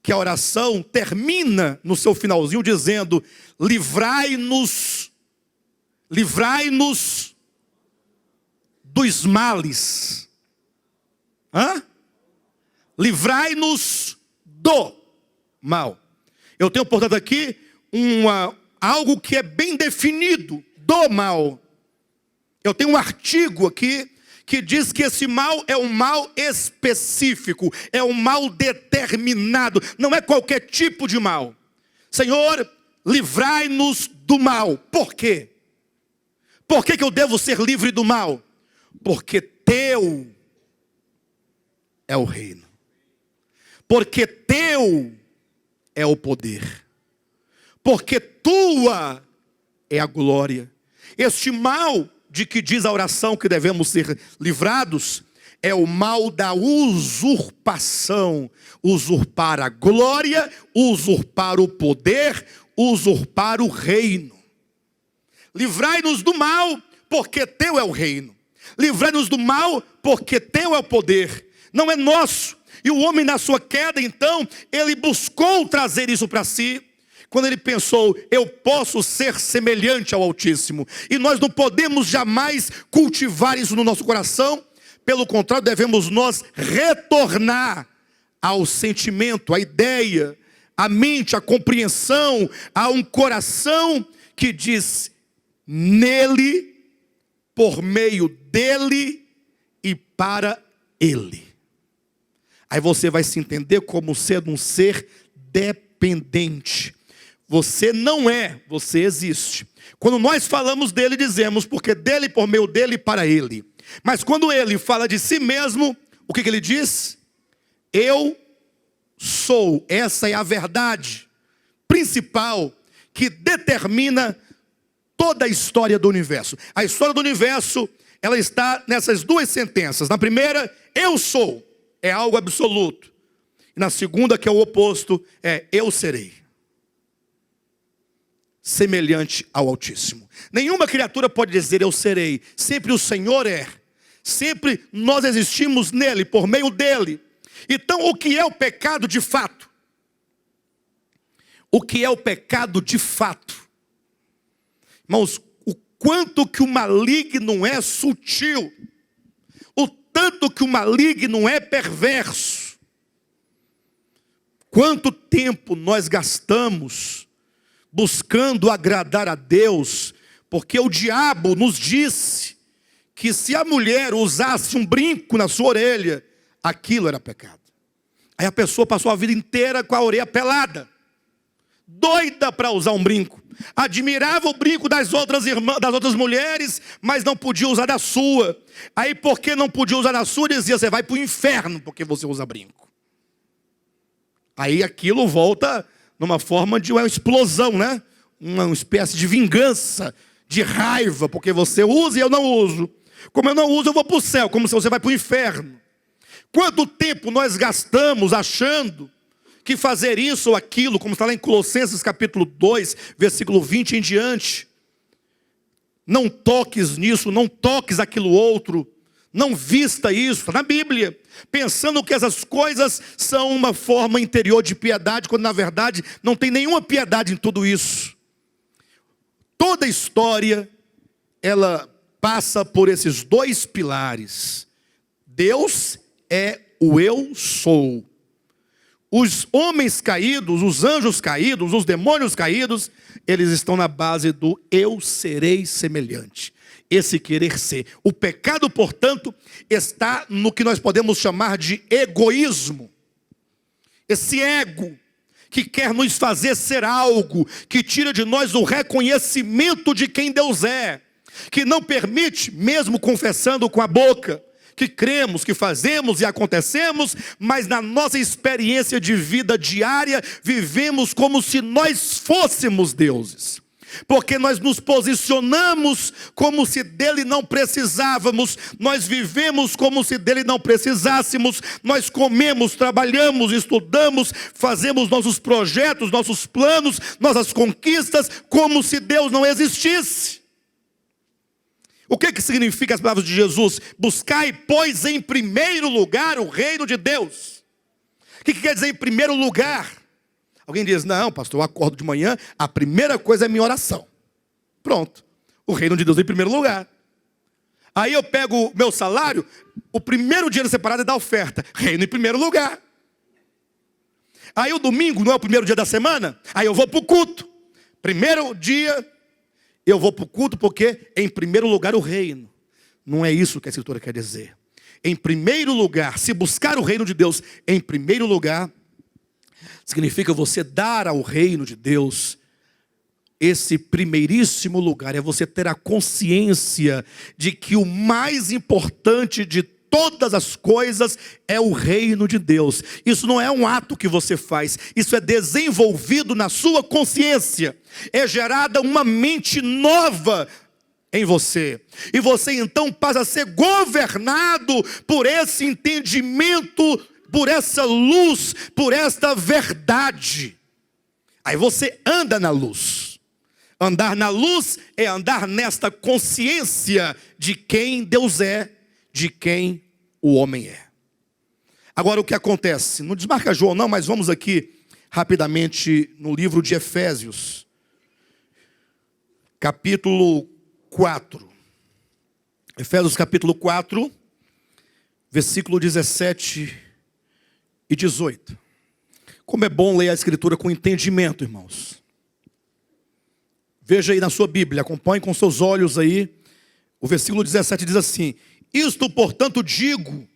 que a oração termina no seu finalzinho dizendo, livrai-nos dos males. Livrai-nos do mal. Eu tenho, portanto, aqui algo que é bem definido, do mal. Eu tenho um artigo aqui que diz que esse mal é um mal específico, é um mal determinado, não é qualquer tipo de mal. Senhor, livrai-nos do mal. Por quê? Por que eu devo ser livre do mal? Porque teu é o reino. Porque teu é o poder. Porque tua é a glória. Este mal de que diz a oração que devemos ser livrados, é o mal da usurpação. Usurpar a glória, usurpar o poder, usurpar o reino. Livrai-nos do mal, porque teu é o reino. Livrai-nos do mal, porque teu é o poder. Não é nosso. E o homem na sua queda, então, ele buscou trazer isso para si. quando ele pensou, eu posso ser semelhante ao Altíssimo. E nós não podemos jamais cultivar isso no nosso coração. Pelo contrário, devemos nós retornar ao sentimento, à ideia, à mente, à compreensão, a um coração que diz, nele, por meio dele e para ele. Aí você vai se entender como sendo um ser dependente. Você não é, você existe. Quando nós falamos dele, dizemos, porque dele, por meio dele e para ele. Mas quando ele fala de si mesmo, o que ele diz? Eu sou. Essa é a verdade principal que determina toda a história do universo. A história do universo, ela está nessas duas sentenças. Na primeira, eu sou, é algo absoluto. E na segunda, que é o oposto, é eu serei. Semelhante ao Altíssimo. Nenhuma criatura pode dizer eu serei. Sempre o Senhor é. Sempre nós existimos nele, por meio dele. Então, o que é o pecado de fato? O que é o pecado de fato? Irmãos, o quanto que o maligno é sutil. O tanto que o maligno é perverso. Quanto tempo nós gastamos buscando agradar a Deus, porque o diabo nos disse que se a mulher usasse um brinco na sua orelha, aquilo era pecado. Aí a pessoa passou a vida inteira com a orelha pelada, doida para usar um brinco. Admirava o brinco das outras irmãs, das outras mulheres, mas não podia usar da sua. Aí porque não podia usar da sua, dizia, você vai para o inferno porque você usa brinco. Aí aquilo volta numa forma de uma explosão, né? Uma espécie de vingança, de raiva, porque você usa e eu não uso. Como eu não uso, eu vou para o céu, como se você vai para o inferno. Quanto tempo nós gastamos achando que fazer isso ou aquilo, como está lá em Colossenses capítulo 2, versículo 20 em diante. Não toques nisso, não toques aquilo outro, não vista isso, está na Bíblia. Pensando que essas coisas são uma forma interior de piedade, quando na verdade não tem nenhuma piedade em tudo isso. Toda a história, ela passa por esses dois pilares. Deus é o eu sou. Os homens caídos, os anjos caídos, os demônios caídos, eles estão na base do eu serei semelhante. Esse querer ser. O pecado, portanto, está no que nós podemos chamar de egoísmo. Esse ego que quer nos fazer ser algo, que tira de nós o reconhecimento de quem Deus é, que não permite, mesmo confessando com a boca, que cremos, que fazemos e acontecemos, mas na nossa experiência de vida diária, vivemos como se nós fôssemos deuses. Porque nós nos posicionamos como se dele não precisávamos, nós vivemos como se dele não precisássemos, nós comemos, trabalhamos, estudamos, fazemos nossos projetos, nossos planos, nossas conquistas, como se Deus não existisse. O que significa as palavras de Jesus? Buscai, pois, em primeiro lugar o reino de Deus. O que quer dizer em primeiro lugar? Alguém diz, não, pastor, eu acordo de manhã, a primeira coisa é minha oração. Pronto, o reino de Deus em primeiro lugar. Aí eu pego o meu salário, o primeiro dia separado é da oferta, reino em primeiro lugar. Aí o domingo não é o primeiro dia da semana, aí eu vou para o culto. Primeiro dia eu vou para o culto porque em primeiro lugar o reino. Não é isso que a Escritura quer dizer. Em primeiro lugar, se buscar o reino de Deus em primeiro lugar, significa você dar ao reino de Deus esse primeiríssimo lugar. É você ter a consciência de que o mais importante de todas as coisas é o reino de Deus. Isso não é um ato que você faz, isso é desenvolvido na sua consciência. É gerada uma mente nova em você. E você então passa a ser governado por esse entendimento, por essa luz, por esta verdade. Aí você anda na luz. Andar na luz é andar nesta consciência de quem Deus é, de quem o homem é. Agora o que acontece? Não desmarca João não, mas vamos aqui rapidamente no livro de Efésios, capítulo 4. Efésios capítulo 4, versículo 17 e 18. Como é bom ler a Escritura com entendimento, irmãos. Veja aí na sua Bíblia, acompanhe com seus olhos aí. O versículo 17 diz assim: isto, portanto, digo,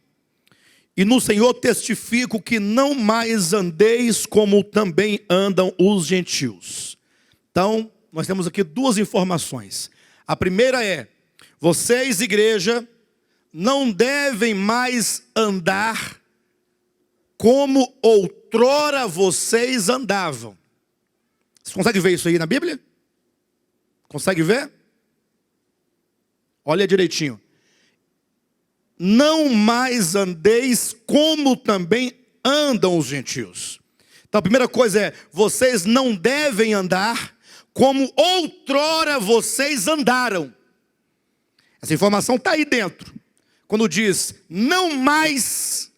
e no Senhor testifico, que não mais andeis como também andam os gentios. Então, nós temos aqui duas informações. A primeira é: vocês, igreja, não devem mais andar como outrora vocês andavam. Você consegue ver isso aí na Bíblia? Consegue ver? Olha direitinho. Não mais andeis como também andam os gentios. Então a primeira coisa é: vocês não devem andar como outrora vocês andaram. Essa informação está aí dentro. Quando diz não mais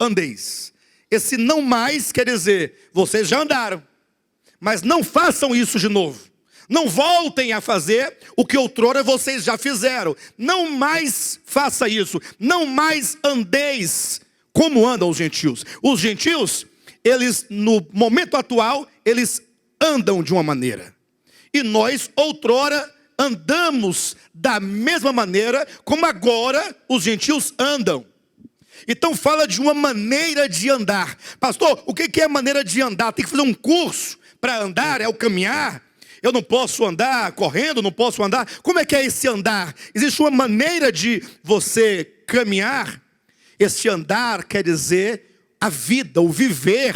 andeis. Esse não mais quer dizer, vocês já andaram, mas não façam isso de novo. Não voltem a fazer o que outrora vocês já fizeram. Não mais faça isso. Não mais andeis como andam os gentios. Os gentios, eles no momento atual, eles andam de uma maneira. E nós outrora andamos da mesma maneira como agora os gentios andam. Então fala de uma maneira de andar. Pastor, o que é maneira de andar? Tem que fazer um curso para andar, é o caminhar. Eu não posso andar correndo, não posso andar. Como é que é esse andar? Existe uma maneira de você caminhar. Esse andar quer dizer a vida, o viver.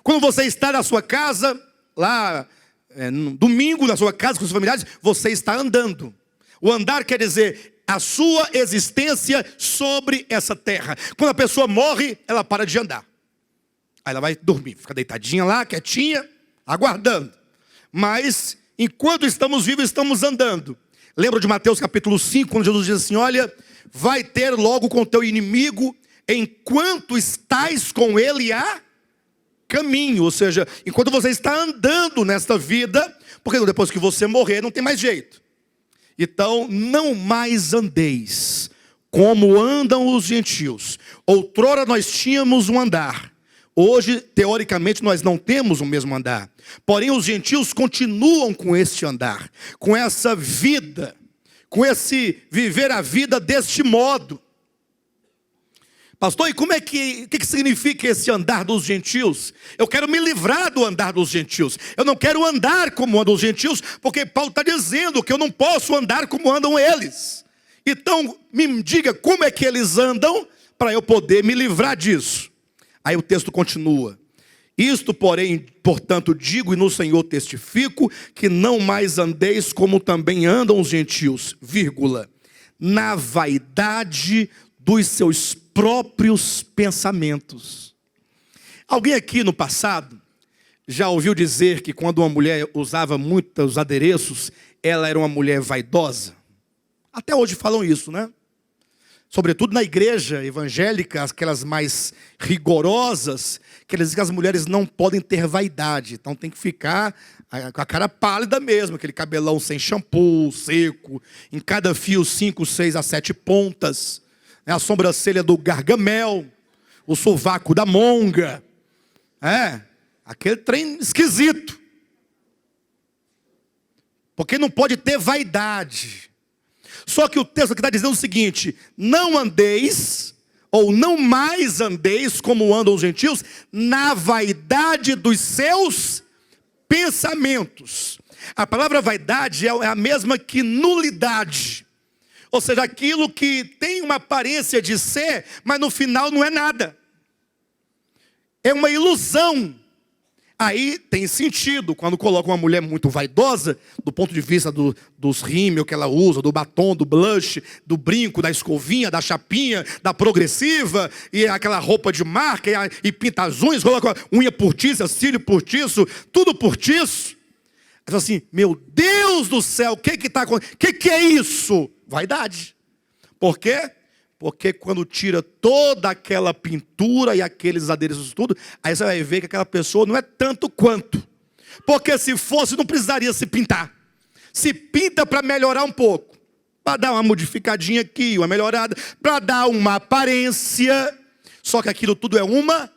Quando você está na sua casa, lá no domingo, na sua casa com os familiares, você está andando. O andar quer dizer a sua existência sobre essa terra. Quando a pessoa morre, ela para de andar. Aí ela vai dormir, fica deitadinha lá, quietinha, aguardando. Mas, enquanto estamos vivos, estamos andando. Lembra de Mateus capítulo 5, quando Jesus diz assim: olha, vai ter logo com teu inimigo, enquanto estás com ele a caminho. Ou seja, enquanto você está andando nesta vida, porque depois que você morrer, não tem mais jeito. Então, não mais andeis como andam os gentios. Outrora nós tínhamos um andar. Hoje, teoricamente, nós não temos o mesmo andar. Porém, os gentios continuam com este andar, com essa vida, com esse viver a vida deste modo. Pastor, e como é que significa esse andar dos gentios? Eu quero me livrar do andar dos gentios. Eu não quero andar como andam os gentios, porque Paulo está dizendo que eu não posso andar como andam eles. Então, me diga como é que eles andam, para eu poder me livrar disso. Aí o texto continua: isto, porém, portanto, digo e no Senhor testifico, que não mais andeis como também andam os gentios, vírgula, na vaidade dos seus próprios pensamentos. Alguém aqui no passado já ouviu dizer que quando uma mulher usava muitos adereços, ela era uma mulher vaidosa? Até hoje falam isso, né? Sobretudo na igreja evangélica, aquelas mais rigorosas, que eles dizem que as mulheres não podem ter vaidade. Então tem que ficar com a cara pálida mesmo, aquele cabelão sem shampoo, seco, em cada fio 5, 6 a 7 pontas. A sobrancelha do Gargamel, o sovaco da monga. Aquele trem esquisito. Porque não pode ter vaidade. Só que o texto aqui está dizendo o seguinte: não andeis, ou não mais andeis como andam os gentios, na vaidade dos seus pensamentos. A palavra vaidade é a mesma que nulidade. Ou seja, aquilo que tem uma aparência de ser, mas no final não é nada. É uma ilusão. Aí tem sentido, quando coloca uma mulher muito vaidosa, do ponto de vista dos rímel que ela usa, do batom, do blush, do brinco, da escovinha, da chapinha, da progressiva, e aquela roupa de marca, e pinta as unhas, coloca unha postiça, cílio postiço, tudo postiço. Ela fala assim: meu Deus do céu, o que está acontecendo? O que é isso? Vaidade. Por quê? Porque quando tira toda aquela pintura e aqueles adereços tudo, aí você vai ver que aquela pessoa não é tanto quanto. Porque se fosse, não precisaria se pintar. Se pinta para melhorar um pouco. Para dar uma modificadinha aqui, uma melhorada. Para dar uma aparência. Só que aquilo tudo é uma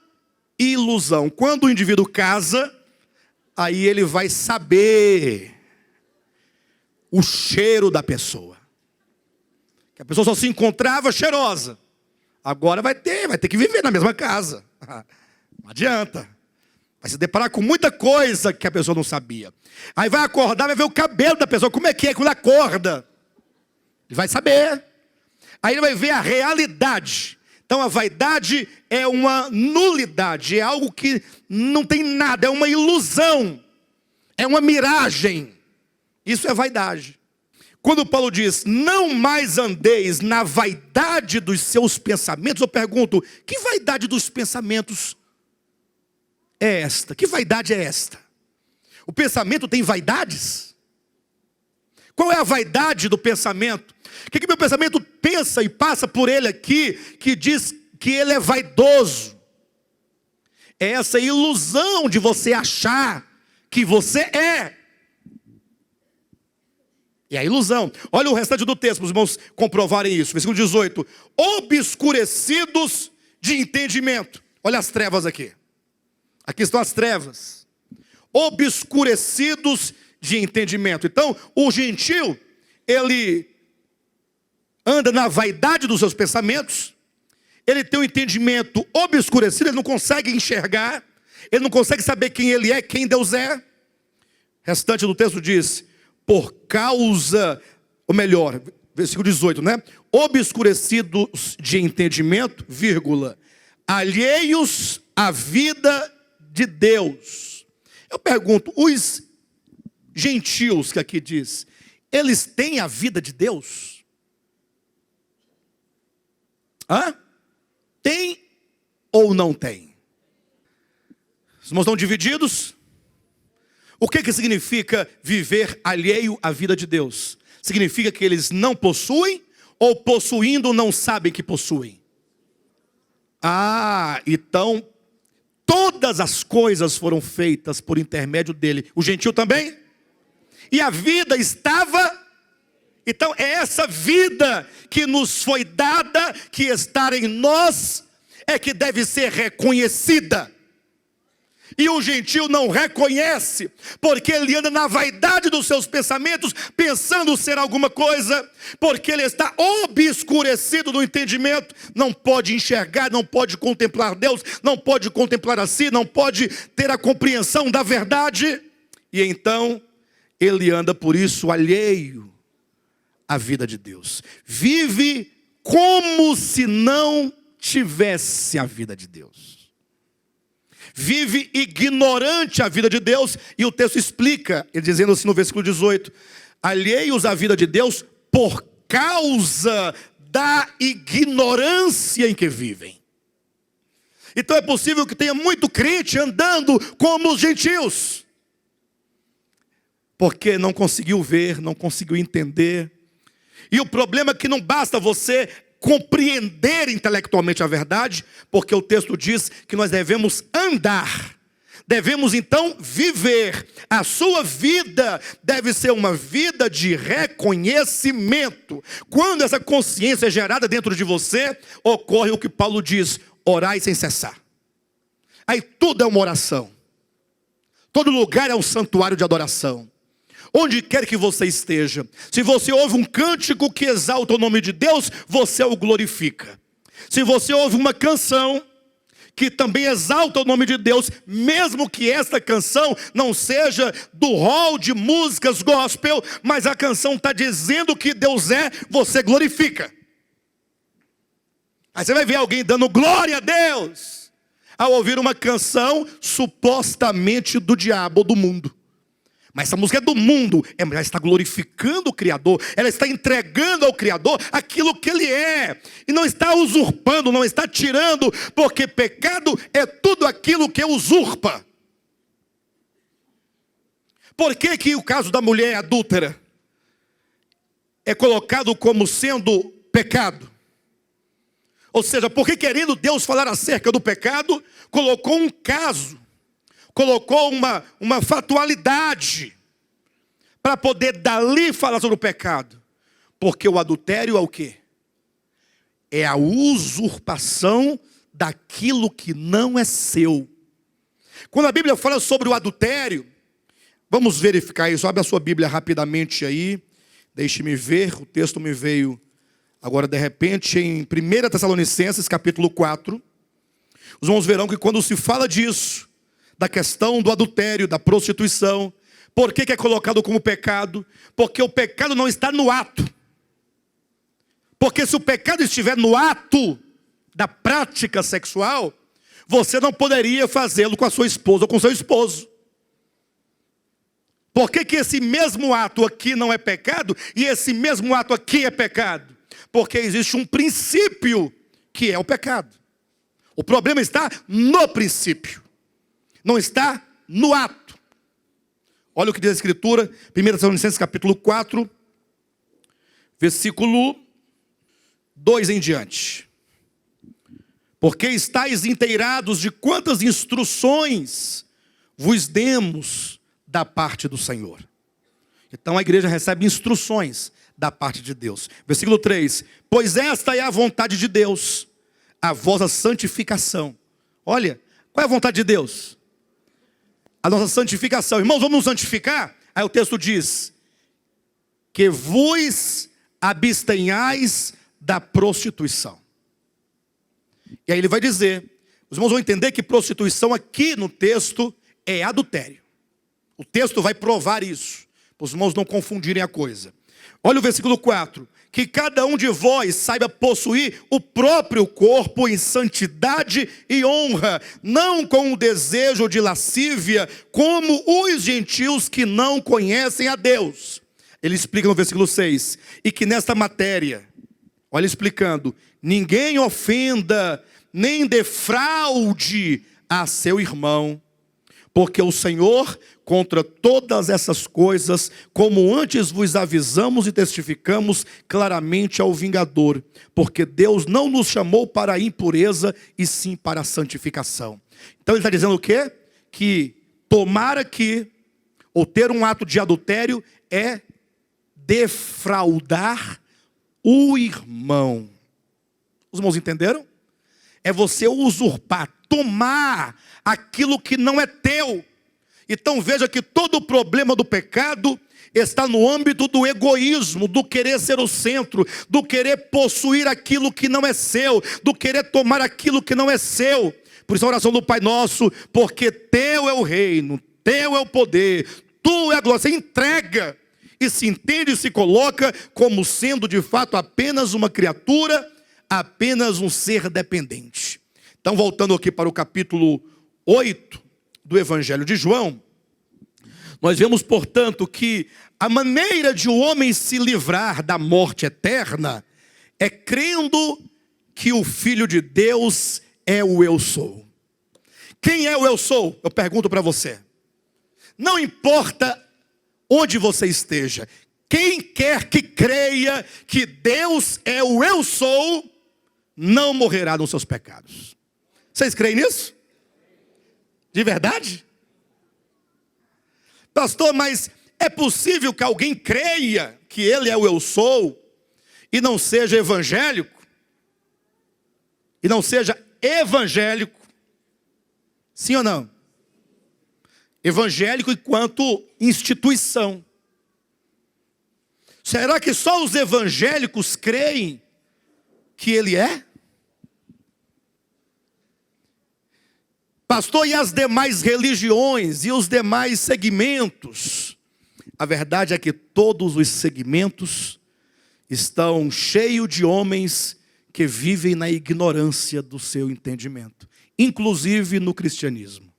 ilusão. Quando o indivíduo casa, aí ele vai saber o cheiro da pessoa. Que a pessoa só se encontrava cheirosa. Agora vai ter que viver na mesma casa. Não adianta. Vai se deparar com muita coisa que a pessoa não sabia. Aí vai acordar, vai ver o cabelo da pessoa. Como é que é quando acorda? Ele vai saber. Aí ele vai ver a realidade. Então a vaidade é uma nulidade. É algo que não tem nada. É uma ilusão. É uma miragem. Isso é vaidade. Quando Paulo diz, não mais andeis na vaidade dos seus pensamentos, eu pergunto, que vaidade dos pensamentos é esta? Que vaidade é esta? O pensamento tem vaidades? Qual é a vaidade do pensamento? O que meu pensamento pensa e passa por ele aqui, que diz que ele é vaidoso? É essa ilusão de você achar que você é. É a ilusão. Olha o restante do texto, para os irmãos comprovarem isso. Versículo 18. Obscurecidos de entendimento. Olha as trevas aqui. Aqui estão as trevas. Obscurecidos de entendimento. Então, o gentio, ele anda na vaidade dos seus pensamentos. Ele tem um entendimento obscurecido. Ele não consegue enxergar. Ele não consegue saber quem ele é, quem Deus é. O restante do texto diz... Por causa, ou melhor, versículo 18, né? Obscurecidos de entendimento, vírgula, alheios à vida de Deus. Eu pergunto, os gentios que aqui diz, eles têm a vida de Deus? Tem ou não tem? Os irmãos estão divididos? O que significa viver alheio à vida de Deus? Significa que eles não possuem ou possuindo não sabem que possuem? Então todas as coisas foram feitas por intermédio dele. O gentio também? E a vida estava... Então é essa vida que nos foi dada, que está em nós, é que deve ser reconhecida. E o gentio não reconhece, porque ele anda na vaidade dos seus pensamentos, pensando ser alguma coisa, porque ele está obscurecido no entendimento, não pode enxergar, não pode contemplar Deus, não pode contemplar a si, não pode ter a compreensão da verdade, e então ele anda por isso alheio à vida de Deus. Vive como se não tivesse a vida de Deus. Vive ignorante a vida de Deus, e o texto explica, ele dizendo assim no versículo 18, alheios à vida de Deus por causa da ignorância em que vivem. Então é possível que tenha muito crente andando como os gentios, porque não conseguiu ver, não conseguiu entender. E o problema é que não basta você compreender intelectualmente a verdade, porque o texto diz que nós devemos andar, devemos então viver. A sua vida deve ser uma vida de reconhecimento. Quando essa consciência é gerada dentro de você, ocorre o que Paulo diz, orai sem cessar. Aí tudo é uma oração, todo lugar é um santuário de adoração. Onde quer que você esteja, se você ouve um cântico que exalta o nome de Deus, você o glorifica. Se você ouve uma canção que também exalta o nome de Deus, mesmo que esta canção não seja do rol de músicas gospel, mas a canção está dizendo que Deus é, você glorifica. Aí você vai ver alguém dando glória a Deus ao ouvir uma canção supostamente do diabo ou do mundo. Mas essa música é do mundo, ela está glorificando o Criador, ela está entregando ao Criador aquilo que Ele é, e não está usurpando, não está tirando, porque pecado é tudo aquilo que usurpa. Por que o caso da mulher adúltera é colocado como sendo pecado? Ou seja, porque querendo Deus falar acerca do pecado, colocou um caso, colocou uma fatualidade, para poder dali falar sobre o pecado. Porque o adultério é o quê? É a usurpação daquilo que não é seu. Quando a Bíblia fala sobre o adultério, vamos verificar isso. Abre a sua Bíblia rapidamente aí. Deixe-me ver, o texto me veio agora de repente em 1 Tessalonicenses capítulo 4. Os irmãos verão que quando se fala disso, da questão do adultério, da prostituição, por que é colocado como pecado? Porque o pecado não está no ato. Porque se o pecado estiver no ato da prática sexual, você não poderia fazê-lo com a sua esposa ou com seu esposo. Por que esse mesmo ato aqui não é pecado e esse mesmo ato aqui é pecado? Porque existe um princípio que é o pecado. O problema está no princípio, não está no ato. Olha o que diz a Escritura, 1 Tessalonicenses capítulo 4, versículo 2 em diante. Porque estáis inteirados de quantas instruções vos demos da parte do Senhor. Então a igreja recebe instruções da parte de Deus. Versículo 3. Pois esta é a vontade de Deus, a vossa santificação. Olha, qual é a vontade de Deus? A nossa santificação. Irmãos, vamos nos santificar? Aí o texto diz, que vos abstenhais da prostituição. E aí ele vai dizer, os irmãos vão entender que prostituição aqui no texto é adultério. O texto vai provar isso, para os irmãos não confundirem a coisa. Olha o versículo 4. Que cada um de vós saiba possuir o próprio corpo em santidade e honra, não com o desejo de lascívia, como os gentios que não conhecem a Deus. Ele explica no versículo 6. E que nesta matéria, olha explicando, ninguém ofenda, nem defraude a seu irmão. Porque o Senhor, contra todas essas coisas, como antes vos avisamos e testificamos claramente ao vingador. Porque Deus não nos chamou para a impureza, e sim para a santificação. Então ele está dizendo o quê? Que tomar aqui, ou ter um ato de adultério, é defraudar o irmão. Os irmãos entenderam? É você usurpar, tomar aquilo que não é teu. Então veja que todo o problema do pecado está no âmbito do egoísmo, do querer ser o centro, do querer possuir aquilo que não é seu, do querer tomar aquilo que não é seu. Por isso a oração do Pai Nosso, porque teu é o reino, teu é o poder, tu é a glória. Você entrega e se entende e se coloca como sendo de fato apenas uma criatura, apenas um ser dependente. Então voltando aqui para o capítulo 8 do Evangelho de João, nós vemos, portanto, que a maneira de o homem se livrar da morte eterna é crendo que o Filho de Deus é o eu sou. Quem é o eu sou? Eu pergunto para você. Não importa onde você esteja, quem quer que creia que Deus é o eu sou, não morrerá nos seus pecados. Vocês creem nisso? De verdade? Pastor, mas é possível que alguém creia que ele é o eu sou e não seja evangélico? E não seja evangélico? Sim ou não? Evangélico enquanto instituição. Será que só os evangélicos creem que ele é? Pastor, e as demais religiões e os demais segmentos? A verdade é que todos os segmentos estão cheios de homens que vivem na ignorância do seu entendimento, inclusive no cristianismo.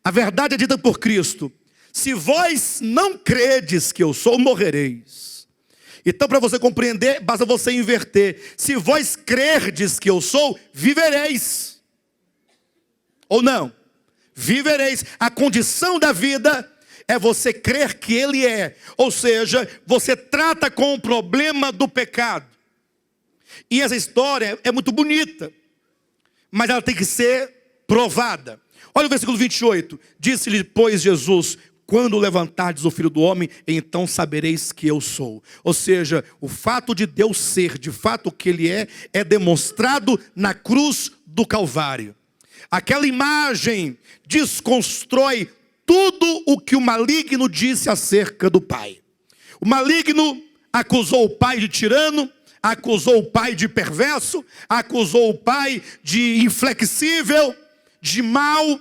A verdade é dita por Cristo: se vós não credes que eu sou, morrereis. Então, para você compreender, basta você inverter. Se vós crerdes que eu sou, vivereis. Ou não? Vivereis. A condição da vida é você crer que ele é. Ou seja, você trata com o problema do pecado. E essa história é muito bonita, mas ela tem que ser provada. Olha o versículo 28. Disse-lhe, pois, Jesus: quando levantardes o Filho do Homem, então sabereis que eu sou. Ou seja, o fato de Deus ser, de fato o que Ele é demonstrado na cruz do Calvário. Aquela imagem desconstrói tudo o que o maligno disse acerca do Pai. O maligno acusou o Pai de tirano, acusou o Pai de perverso, acusou o Pai de inflexível, de mau.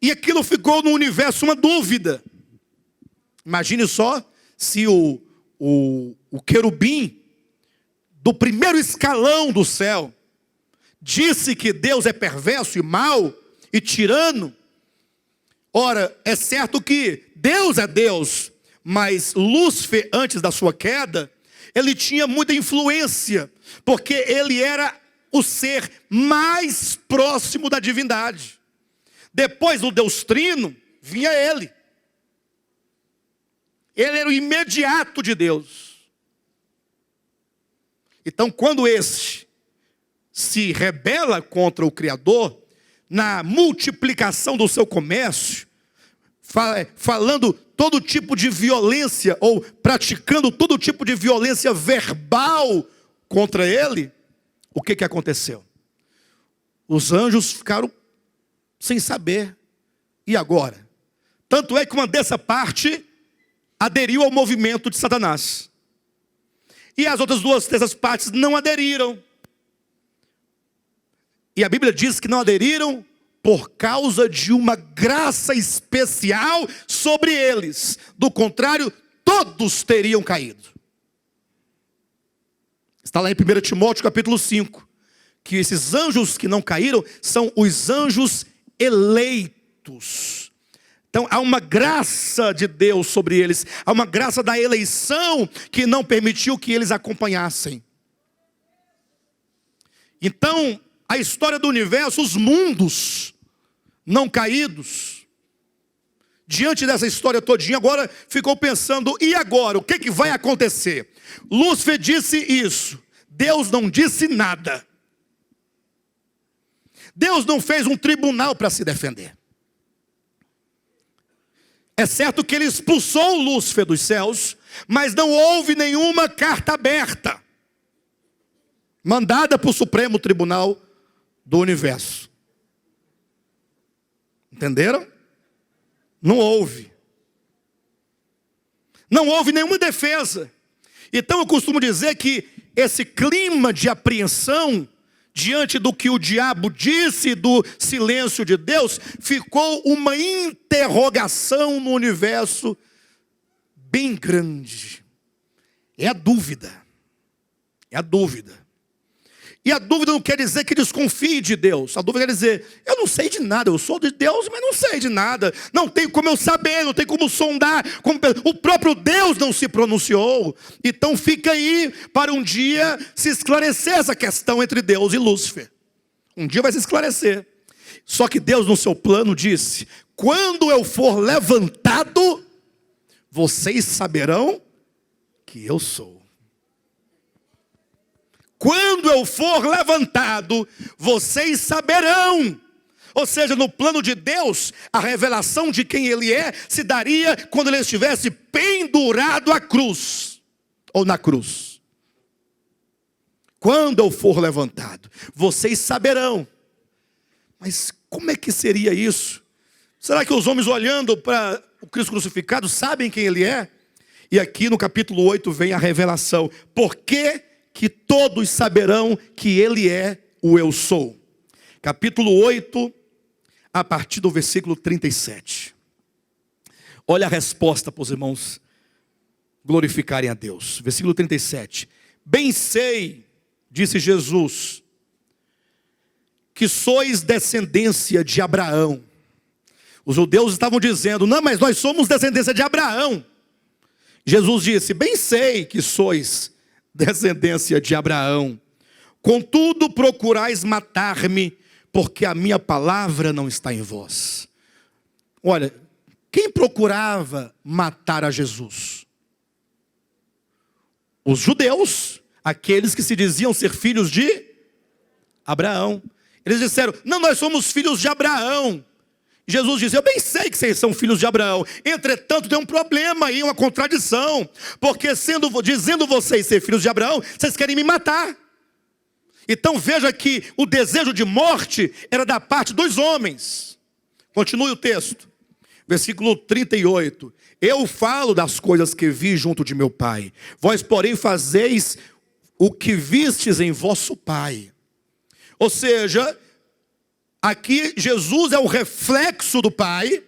E aquilo ficou no universo uma dúvida. Imagine só se o querubim do primeiro escalão do céu disse que Deus é perverso e mau e tirano. Ora, é certo que Deus é Deus, mas Lúcifer, antes da sua queda, ele tinha muita influência, porque ele era o ser mais próximo da divindade. Depois do Deus Trino, vinha ele. Ele era o imediato de Deus. Então, quando este se rebela contra o Criador, na multiplicação do seu comércio, falando todo tipo de violência, ou praticando todo tipo de violência verbal contra ele, o que aconteceu? Os anjos ficaram sem saber. E agora? Tanto é que uma dessa parte aderiu ao movimento de Satanás. E as outras duas dessas partes não aderiram. E a Bíblia diz que não aderiram por causa de uma graça especial sobre eles. Do contrário, todos teriam caído. Está lá em 1 Timóteo capítulo 5, que esses anjos que não caíram são os anjos eleitos. Então há uma graça de Deus sobre eles, há uma graça da eleição que não permitiu que eles acompanhassem. Então, a história do universo, os mundos não caídos, diante dessa história todinha, agora ficou pensando, e agora? O que vai acontecer? Lúcifer disse isso, Deus não disse nada. Deus não fez um tribunal para se defender. É certo que ele expulsou Lúcifer dos céus, mas não houve nenhuma carta aberta mandada para o Supremo Tribunal do Universo. Entenderam? Não houve. Não houve nenhuma defesa. Então eu costumo dizer que esse clima de apreensão diante do que o diabo disse, do silêncio de Deus, ficou uma interrogação no universo bem grande. É a dúvida. É a dúvida. E a dúvida não quer dizer que desconfie de Deus. A dúvida quer dizer, eu não sei de nada, eu sou de Deus, mas não sei de nada. Não tem como eu saber, não tem como sondar. O próprio Deus não se pronunciou. Então fica aí para um dia se esclarecer essa questão entre Deus e Lúcifer. Um dia vai se esclarecer. Só que Deus no seu plano disse, quando eu for levantado, vocês saberão que eu sou. Quando eu for levantado, vocês saberão. Ou seja, no plano de Deus, a revelação de quem Ele é se daria quando Ele estivesse pendurado à cruz, ou na cruz. Quando eu for levantado, vocês saberão. Mas como é que seria isso? Será que os homens olhando para o Cristo crucificado sabem quem Ele é? E aqui no capítulo 8 vem a revelação. Por que todos saberão que Ele é o eu sou? Capítulo 8, a partir do versículo 37. Olha a resposta para os irmãos glorificarem a Deus. Versículo 37. Bem sei, disse Jesus, que sois descendência de Abraão. Os judeus estavam dizendo, não, mas nós somos descendência de Abraão. Jesus disse, bem sei que sois descendência de Abraão. Contudo, procurais matar-me, porque a minha palavra não está em vós. Olha, quem procurava matar a Jesus? Os judeus, aqueles que se diziam ser filhos de Abraão. Eles disseram: não, nós somos filhos de Abraão. Jesus disse: eu bem sei que vocês são filhos de Abraão. Entretanto, tem um problema aí, uma contradição. Porque dizendo vocês ser filhos de Abraão, vocês querem me matar. Então veja que o desejo de morte era da parte dos homens. Continue o texto. Versículo 38. Eu falo das coisas que vi junto de meu pai. Vós, porém, fazeis o que vistes em vosso pai. Ou seja, aqui Jesus é o reflexo do pai,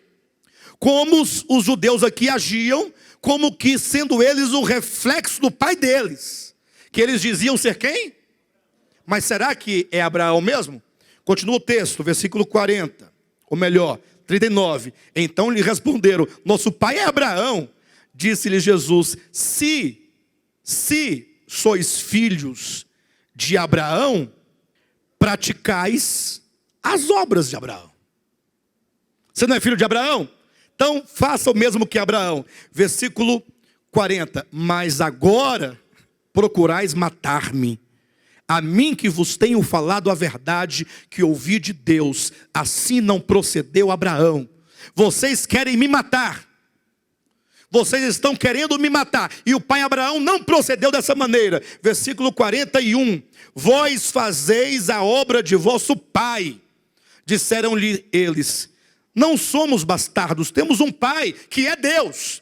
como os judeus aqui agiam, como que sendo eles o reflexo do pai deles. Que eles diziam ser quem? Mas será que é Abraão mesmo? Continua o texto, versículo 40. Ou melhor, 39. Então lhe responderam: nosso pai é Abraão. Disse-lhe Jesus: se sois filhos de Abraão, praticais as obras de Abraão. Você não é filho de Abraão? Então faça o mesmo que Abraão. Versículo 40. Mas agora procurais matar-me, a mim que vos tenho falado a verdade que ouvi de Deus. Assim não procedeu Abraão. Vocês querem me matar. Vocês estão querendo me matar. E o pai Abraão não procedeu dessa maneira. Versículo 41. Vós fazeis a obra de vosso pai. Disseram-lhe eles: não somos bastardos, temos um pai que é Deus.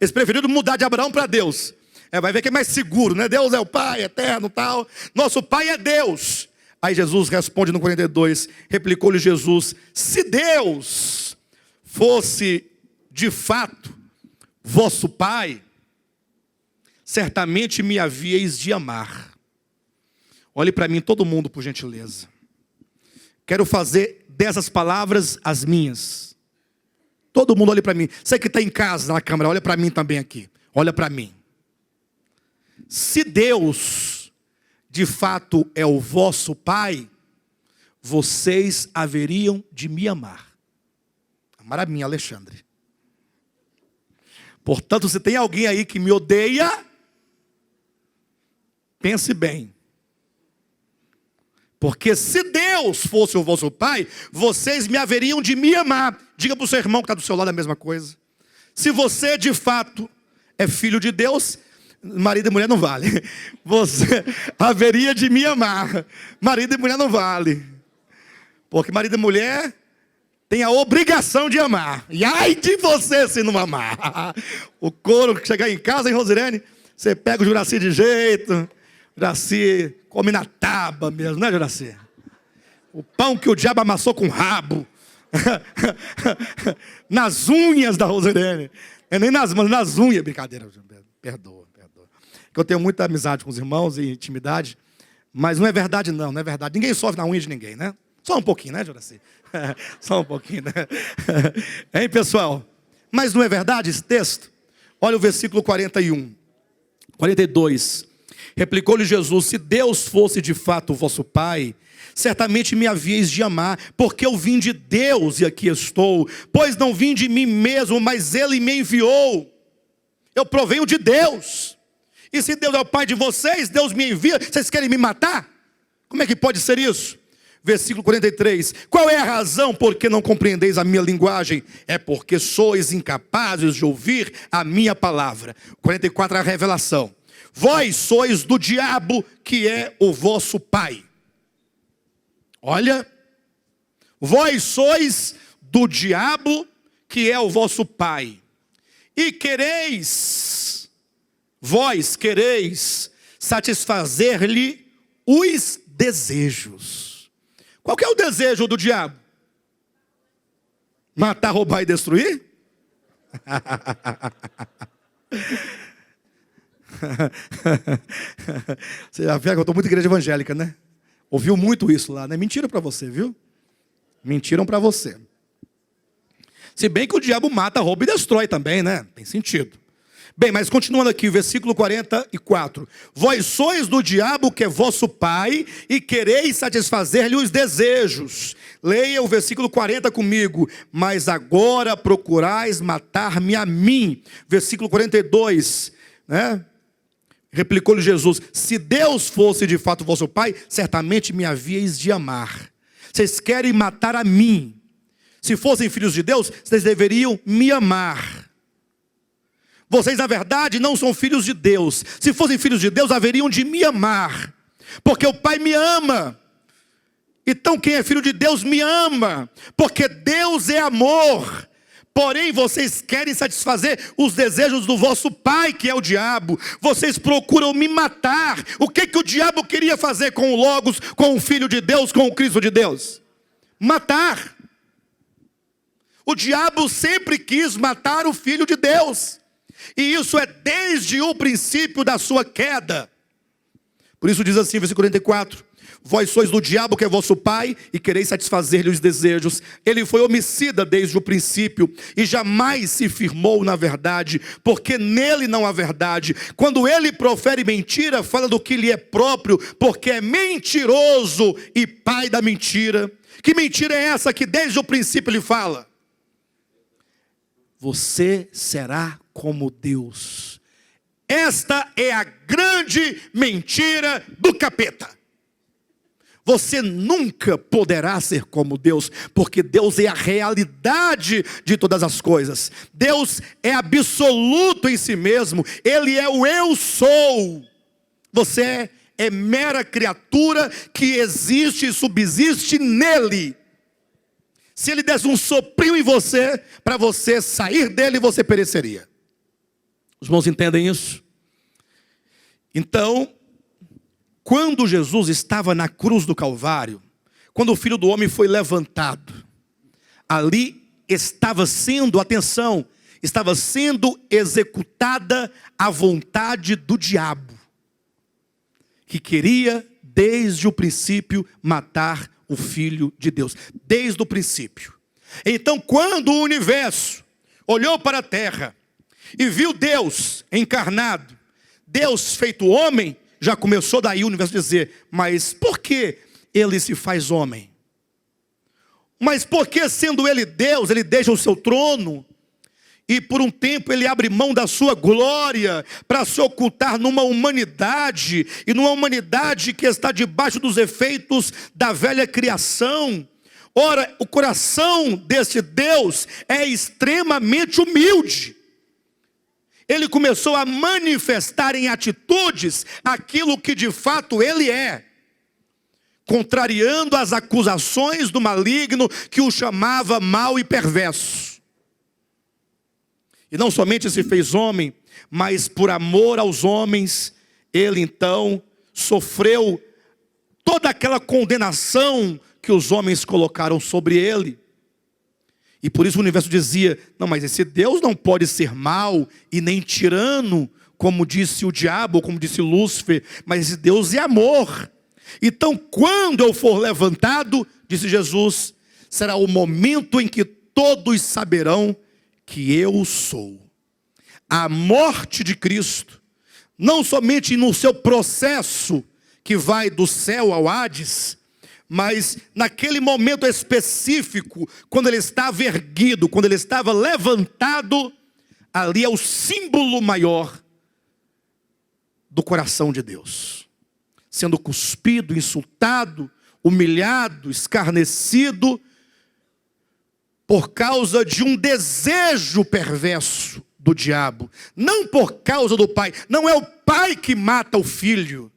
Eles preferiram mudar de Abraão para Deus. Vai ver que é mais seguro, né? Deus é o pai eterno, tal. Nosso pai é Deus. Aí Jesus responde no 42. Replicou-lhe Jesus: se Deus fosse de fato vosso pai, certamente me havíeis de amar. Olhe para mim, todo mundo, por gentileza. Quero fazer dessas palavras as minhas. Todo mundo olhe para mim. Você que está em casa, na câmera, olha para mim também aqui. Olha para mim. Se Deus de fato é o vosso pai, vocês haveriam de me amar. Amar a mim, Alexandre. Portanto, se tem alguém aí que me odeia, pense bem. Porque se Deus fosse o vosso pai, vocês me haveriam de me amar. Diga para o seu irmão que está do seu lado a mesma coisa. Se você de fato é filho de Deus, marido e mulher não vale. Você haveria de me amar. Marido e mulher não vale. Porque marido e mulher tem a obrigação de amar. E ai de você se não amar. O couro que chegar em casa, hein, Rosirene? Você pega o Juraci de jeito. Juraci come na tábua mesmo, né, Juraci? O pão que o diabo amassou com rabo. Nas unhas da Rosirene. É nem nas mãos, nas unhas. Brincadeira, perdoa. Que eu tenho muita amizade com os irmãos e intimidade. Mas não é verdade não, não é verdade. Ninguém sofre na unha de ninguém, né? Só um pouquinho, né, Juraci? Só um pouquinho, né? Hein, pessoal? Mas não é verdade esse texto? Olha o versículo 41. 42. Replicou-lhe Jesus: se Deus fosse de fato o vosso pai, certamente me havíeis de amar, porque eu vim de Deus e aqui estou. Pois não vim de mim mesmo, mas Ele me enviou. Eu provenho de Deus. E se Deus é o pai de vocês, Deus me envia, vocês querem me matar? Como é que pode ser isso? Versículo 43. Qual é a razão por que não compreendeis a minha linguagem? É porque sois incapazes de ouvir a minha palavra. 44 é a revelação. Vós sois do diabo, que é o vosso pai. Olha. Vós sois do diabo, que é o vosso pai. E vós quereis satisfazer-lhe os desejos. Qual que é o desejo do diabo? Matar, roubar e destruir? Você já vê que eu estou muito igreja evangélica, né? Ouviu muito isso lá, né? Mentiram para você, viu? Mentiram para você. Se bem que o diabo mata, rouba e destrói também, né? Tem sentido. Bem, mas continuando aqui, versículo 44. Vós sois do diabo, que é vosso pai, e quereis satisfazer-lhe os desejos. Leia o versículo 40 comigo. Mas agora procurais matar-me a mim. Versículo 42, né? Replicou-lhe Jesus: se Deus fosse de fato vosso Pai, certamente me havíeis de amar. Vocês querem matar a mim. Se fossem filhos de Deus, vocês deveriam me amar. Vocês, na verdade, não são filhos de Deus. Se fossem filhos de Deus, haveriam de me amar, porque o Pai me ama. Então quem é filho de Deus me ama, porque Deus é amor. Porém vocês querem satisfazer os desejos do vosso pai, que é o diabo. Vocês procuram me matar. O que o diabo queria fazer com o Logos, com o Filho de Deus, com o Cristo de Deus? Matar. O diabo sempre quis matar o Filho de Deus. E isso é desde o princípio da sua queda. Por isso diz assim, versículo 44. Vós sois do diabo, que é vosso pai, e quereis satisfazer-lhe os desejos. Ele foi homicida desde o princípio, e jamais se firmou na verdade, porque nele não há verdade. Quando ele profere mentira, fala do que lhe é próprio, porque é mentiroso e pai da mentira. Que mentira é essa que desde o princípio ele fala? Você será como Deus. Esta é a grande mentira do capeta. Você nunca poderá ser como Deus, porque Deus é a realidade de todas as coisas. Deus é absoluto em si mesmo. Ele é o eu sou. Você é mera criatura que existe e subsiste nele. Se ele desse um soprinho em você, para você sair dele, você pereceria. Os irmãos entendem isso? Então, quando Jesus estava na cruz do Calvário, quando o Filho do Homem foi levantado, ali estava sendo, atenção, estava sendo executada a vontade do diabo, que queria desde o princípio matar o Filho de Deus, desde o princípio. Então, quando o universo olhou para a terra e viu Deus encarnado, Deus feito homem, já começou daí o universo a dizer, mas por que ele se faz homem? Mas por que, sendo ele Deus, ele deixa o seu trono e por um tempo ele abre mão da sua glória para se ocultar numa humanidade, e numa humanidade que está debaixo dos efeitos da velha criação? Ora, o coração desse Deus é extremamente humilde. Ele começou a manifestar em atitudes aquilo que de fato ele é, contrariando as acusações do maligno que o chamava mau e perverso. E não somente se fez homem, mas por amor aos homens, ele então sofreu toda aquela condenação que os homens colocaram sobre ele. E por isso o universo dizia, não, mas esse Deus não pode ser mau e nem tirano, como disse o diabo, como disse Lúcifer, mas esse Deus é amor. Então quando eu for levantado, disse Jesus, será o momento em que todos saberão que eu sou. A morte de Cristo, não somente no seu processo, que vai do céu ao Hades, mas naquele momento específico, quando ele estava erguido, quando ele estava levantado, ali é o símbolo maior do coração de Deus. Sendo cuspido, insultado, humilhado, escarnecido, por causa de um desejo perverso do diabo. Não por causa do pai. Não é o pai que mata o filho,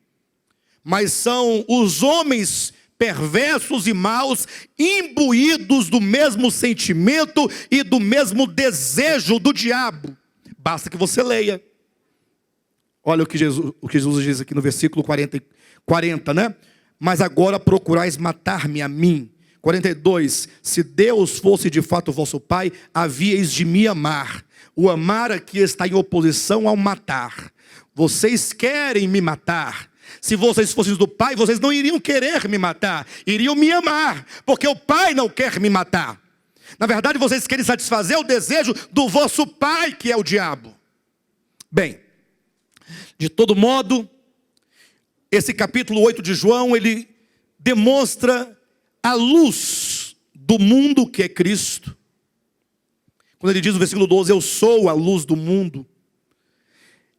mas são os homens perversos e maus, imbuídos do mesmo sentimento e do mesmo desejo do diabo. Basta que você leia. Olha o que Jesus diz aqui no versículo 40, né? Mas agora procurais matar-me a mim. 42, se Deus fosse de fato vosso pai, havíeis de me amar. O amar aqui está em oposição ao matar. Vocês querem me matar. Se vocês fossem do pai, vocês não iriam querer me matar, iriam me amar, porque o pai não quer me matar. Na verdade, vocês querem satisfazer o desejo do vosso pai, que é o diabo. Bem, de todo modo, esse capítulo 8 de João, ele demonstra a luz do mundo que é Cristo. Quando ele diz no versículo 12, eu sou a luz do mundo.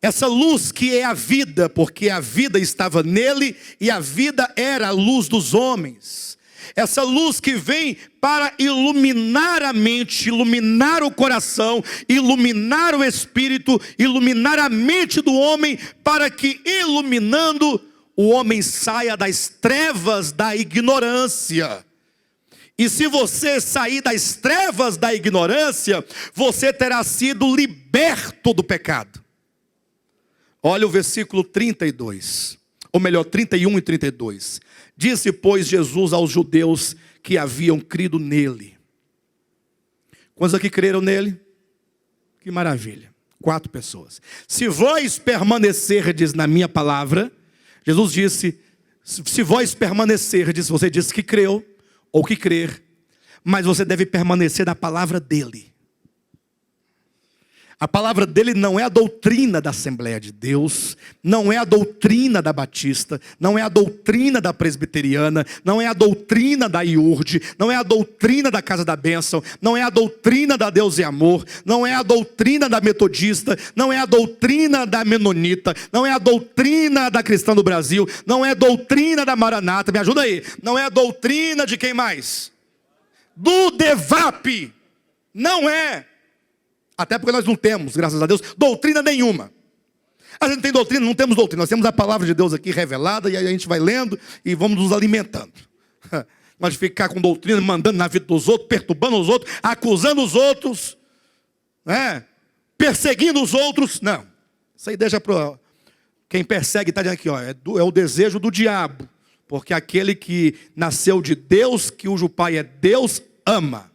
Essa luz que é a vida, porque a vida estava nele e a vida era a luz dos homens. Essa luz que vem para iluminar a mente, iluminar o coração, iluminar o espírito, iluminar a mente do homem, para que, iluminando, o homem saia das trevas da ignorância. E se você sair das trevas da ignorância, você terá sido liberto do pecado. Olha o versículo 32, ou melhor, 31 e 32. Disse, pois, Jesus aos judeus que haviam crido nele. Quantos aqui creram nele? Que maravilha, 4 pessoas. Se vós permanecerdes na minha palavra, Jesus disse, se vós permanecerdes, você disse que creu, ou que crer, mas você deve permanecer na palavra dele. A palavra dele não é a doutrina da Assembleia de Deus, não é a doutrina da Batista, não é a doutrina da Presbiteriana, não é a doutrina da IURD, não é a doutrina da Casa da Bênção, não é a doutrina da Deus e Amor, não é a doutrina da Metodista, não é a doutrina da Menonita, não é a doutrina da Cristã do Brasil, não é a doutrina da Maranata, me ajuda aí, não é a doutrina de quem mais? Do DEVAP, não é. Até porque nós não temos, graças a Deus, doutrina nenhuma. A gente não tem doutrina, não temos doutrina. Nós temos a palavra de Deus aqui revelada, e aí a gente vai lendo e vamos nos alimentando. Mas ficar com doutrina, mandando na vida dos outros, perturbando os outros, acusando os outros, perseguindo os outros, não. Isso aí deixa para quem persegue, está dizendo aqui, ó, é o desejo do diabo. Porque aquele que nasceu de Deus, cujo pai é Deus, ama.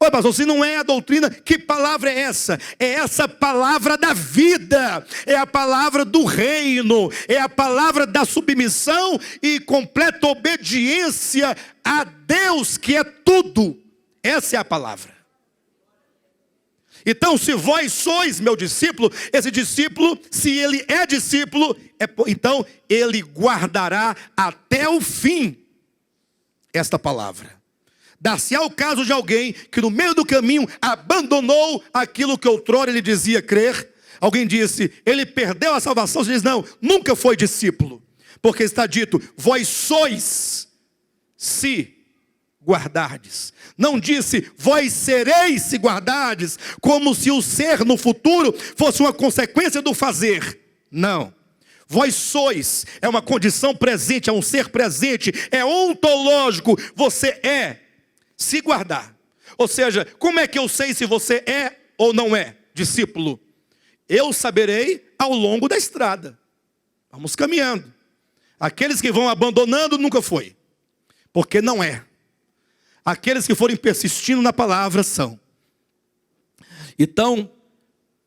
Oi, pastor, se não é a doutrina, que palavra é essa? É essa palavra da vida, é a palavra do reino, é a palavra da submissão e completa obediência a Deus, que é tudo. Essa é a palavra. Então, se vós sois meu discípulo, esse discípulo, se ele é discípulo, então ele guardará até o fim esta palavra. Dar-se-á o caso de alguém que no meio do caminho abandonou aquilo que outrora ele dizia crer. Alguém disse, ele perdeu a salvação. Você diz, não, nunca foi discípulo. Porque está dito, vós sois, se guardardes. Não disse, vós sereis se guardardes, como se o ser no futuro fosse uma consequência do fazer. Não. Vós sois, é uma condição presente, é um ser presente, é ontológico, você é. Se guardar. Ou seja, como é que eu sei se você é ou não é discípulo? Eu saberei ao longo da estrada. Vamos caminhando. Aqueles que vão abandonando nunca foi. Porque não é. Aqueles que forem persistindo na palavra são. Então,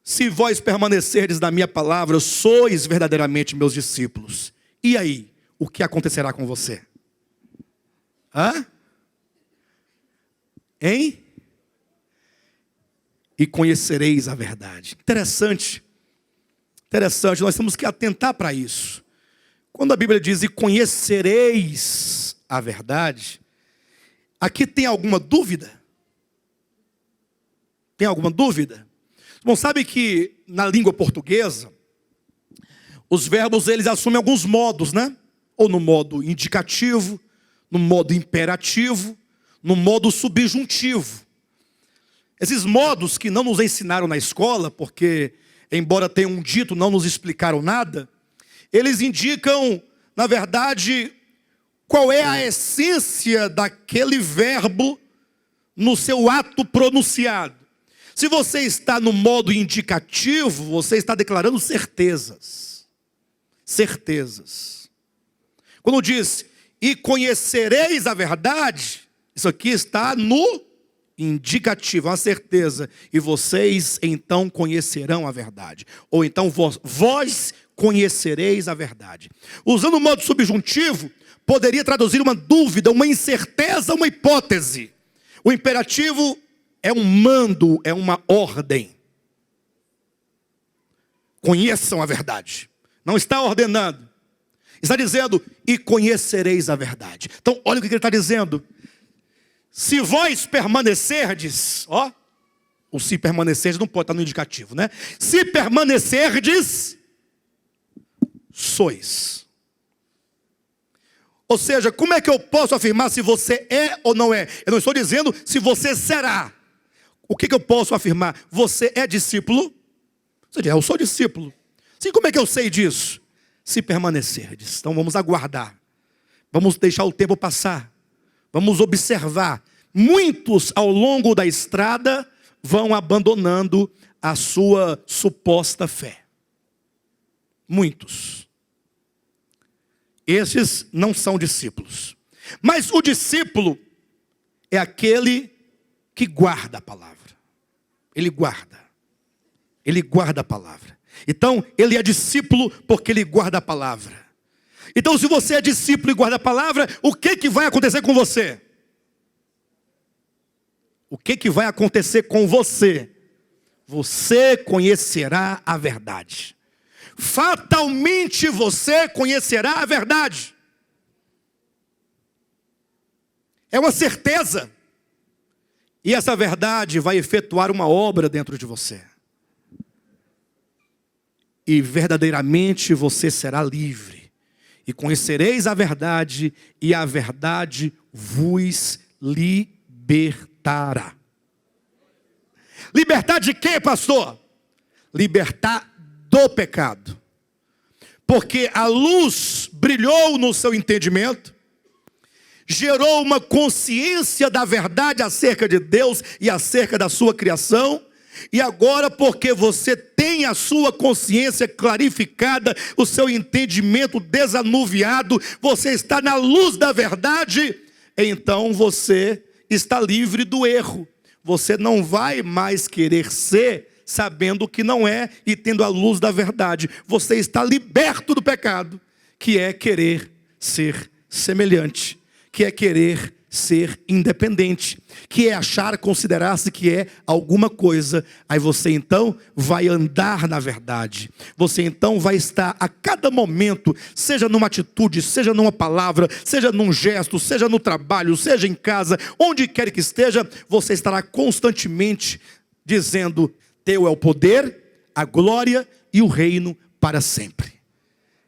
se vós permanecerdes na minha palavra, sois verdadeiramente meus discípulos. E aí, o que acontecerá com você? Hein? E conhecereis a verdade. Interessante, nós temos que atentar para isso. Quando a Bíblia diz, e conhecereis a verdade, aqui tem alguma dúvida? Tem alguma dúvida? Bom, sabe que na língua portuguesa, os verbos eles assumem alguns modos, né? Ou no modo indicativo, no modo imperativo, no modo subjuntivo. Esses modos que não nos ensinaram na escola, porque, embora tenham dito, não nos explicaram nada, eles indicam, na verdade, qual é a essência daquele verbo no seu ato pronunciado. Se você está no modo indicativo, você está declarando certezas. Certezas. Quando diz, e conhecereis a verdade, isso aqui está no indicativo, uma certeza. E vocês então conhecerão a verdade. Ou então vós conhecereis a verdade. Usando o modo subjuntivo, poderia traduzir uma dúvida, uma incerteza, uma hipótese. O imperativo é um mando, é uma ordem. Conheçam a verdade. Não está ordenando. Está dizendo, e conhecereis a verdade. Então, olha o que ele está dizendo. Se vós permanecerdes, O se permanecerdes não pode estar no indicativo, né? Se permanecerdes, sois. Ou seja, como é que eu posso afirmar se você é ou não é? Eu não estou dizendo se você será. O que eu posso afirmar? Você é discípulo? Você diz, eu sou discípulo. Sim, como é que eu sei disso? Se permanecerdes. Então vamos aguardar. Vamos deixar o tempo passar. Vamos observar. Muitos ao longo da estrada vão abandonando a sua suposta fé. Muitos. Esses não são discípulos. Mas o discípulo é aquele que guarda a palavra. Ele guarda. Ele guarda a palavra. Então, ele é discípulo porque ele guarda a palavra. Então, se você é discípulo e guarda a palavra, o que vai acontecer com você? O que vai acontecer com você? Você conhecerá a verdade. Fatalmente você conhecerá a verdade. É uma certeza. E essa verdade vai efetuar uma obra dentro de você. E verdadeiramente você será livre. E conhecereis a verdade, e a verdade vos libertará. Libertar de quê, pastor? Libertar do pecado. Porque a luz brilhou no seu entendimento, gerou uma consciência da verdade acerca de Deus e acerca da sua criação. E agora, porque você tem a sua consciência clarificada, o seu entendimento desanuviado, você está na luz da verdade, então você está livre do erro. Você não vai mais querer ser sabendo que não é e tendo a luz da verdade. Você está liberto do pecado, que é querer ser semelhante, que é querer ser independente, que é achar, considerar-se que é alguma coisa. Aí você então vai andar na verdade. Você então vai estar a cada momento, seja numa atitude, seja numa palavra, seja num gesto, seja no trabalho, seja em casa, onde quer que esteja, você estará constantemente dizendo: teu é o poder, a glória e o reino para sempre.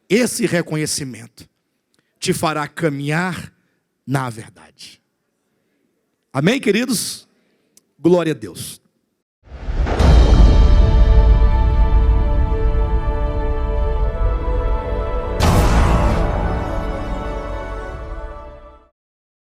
Esse reconhecimento te fará caminhar na verdade. Amém, queridos? Glória a Deus.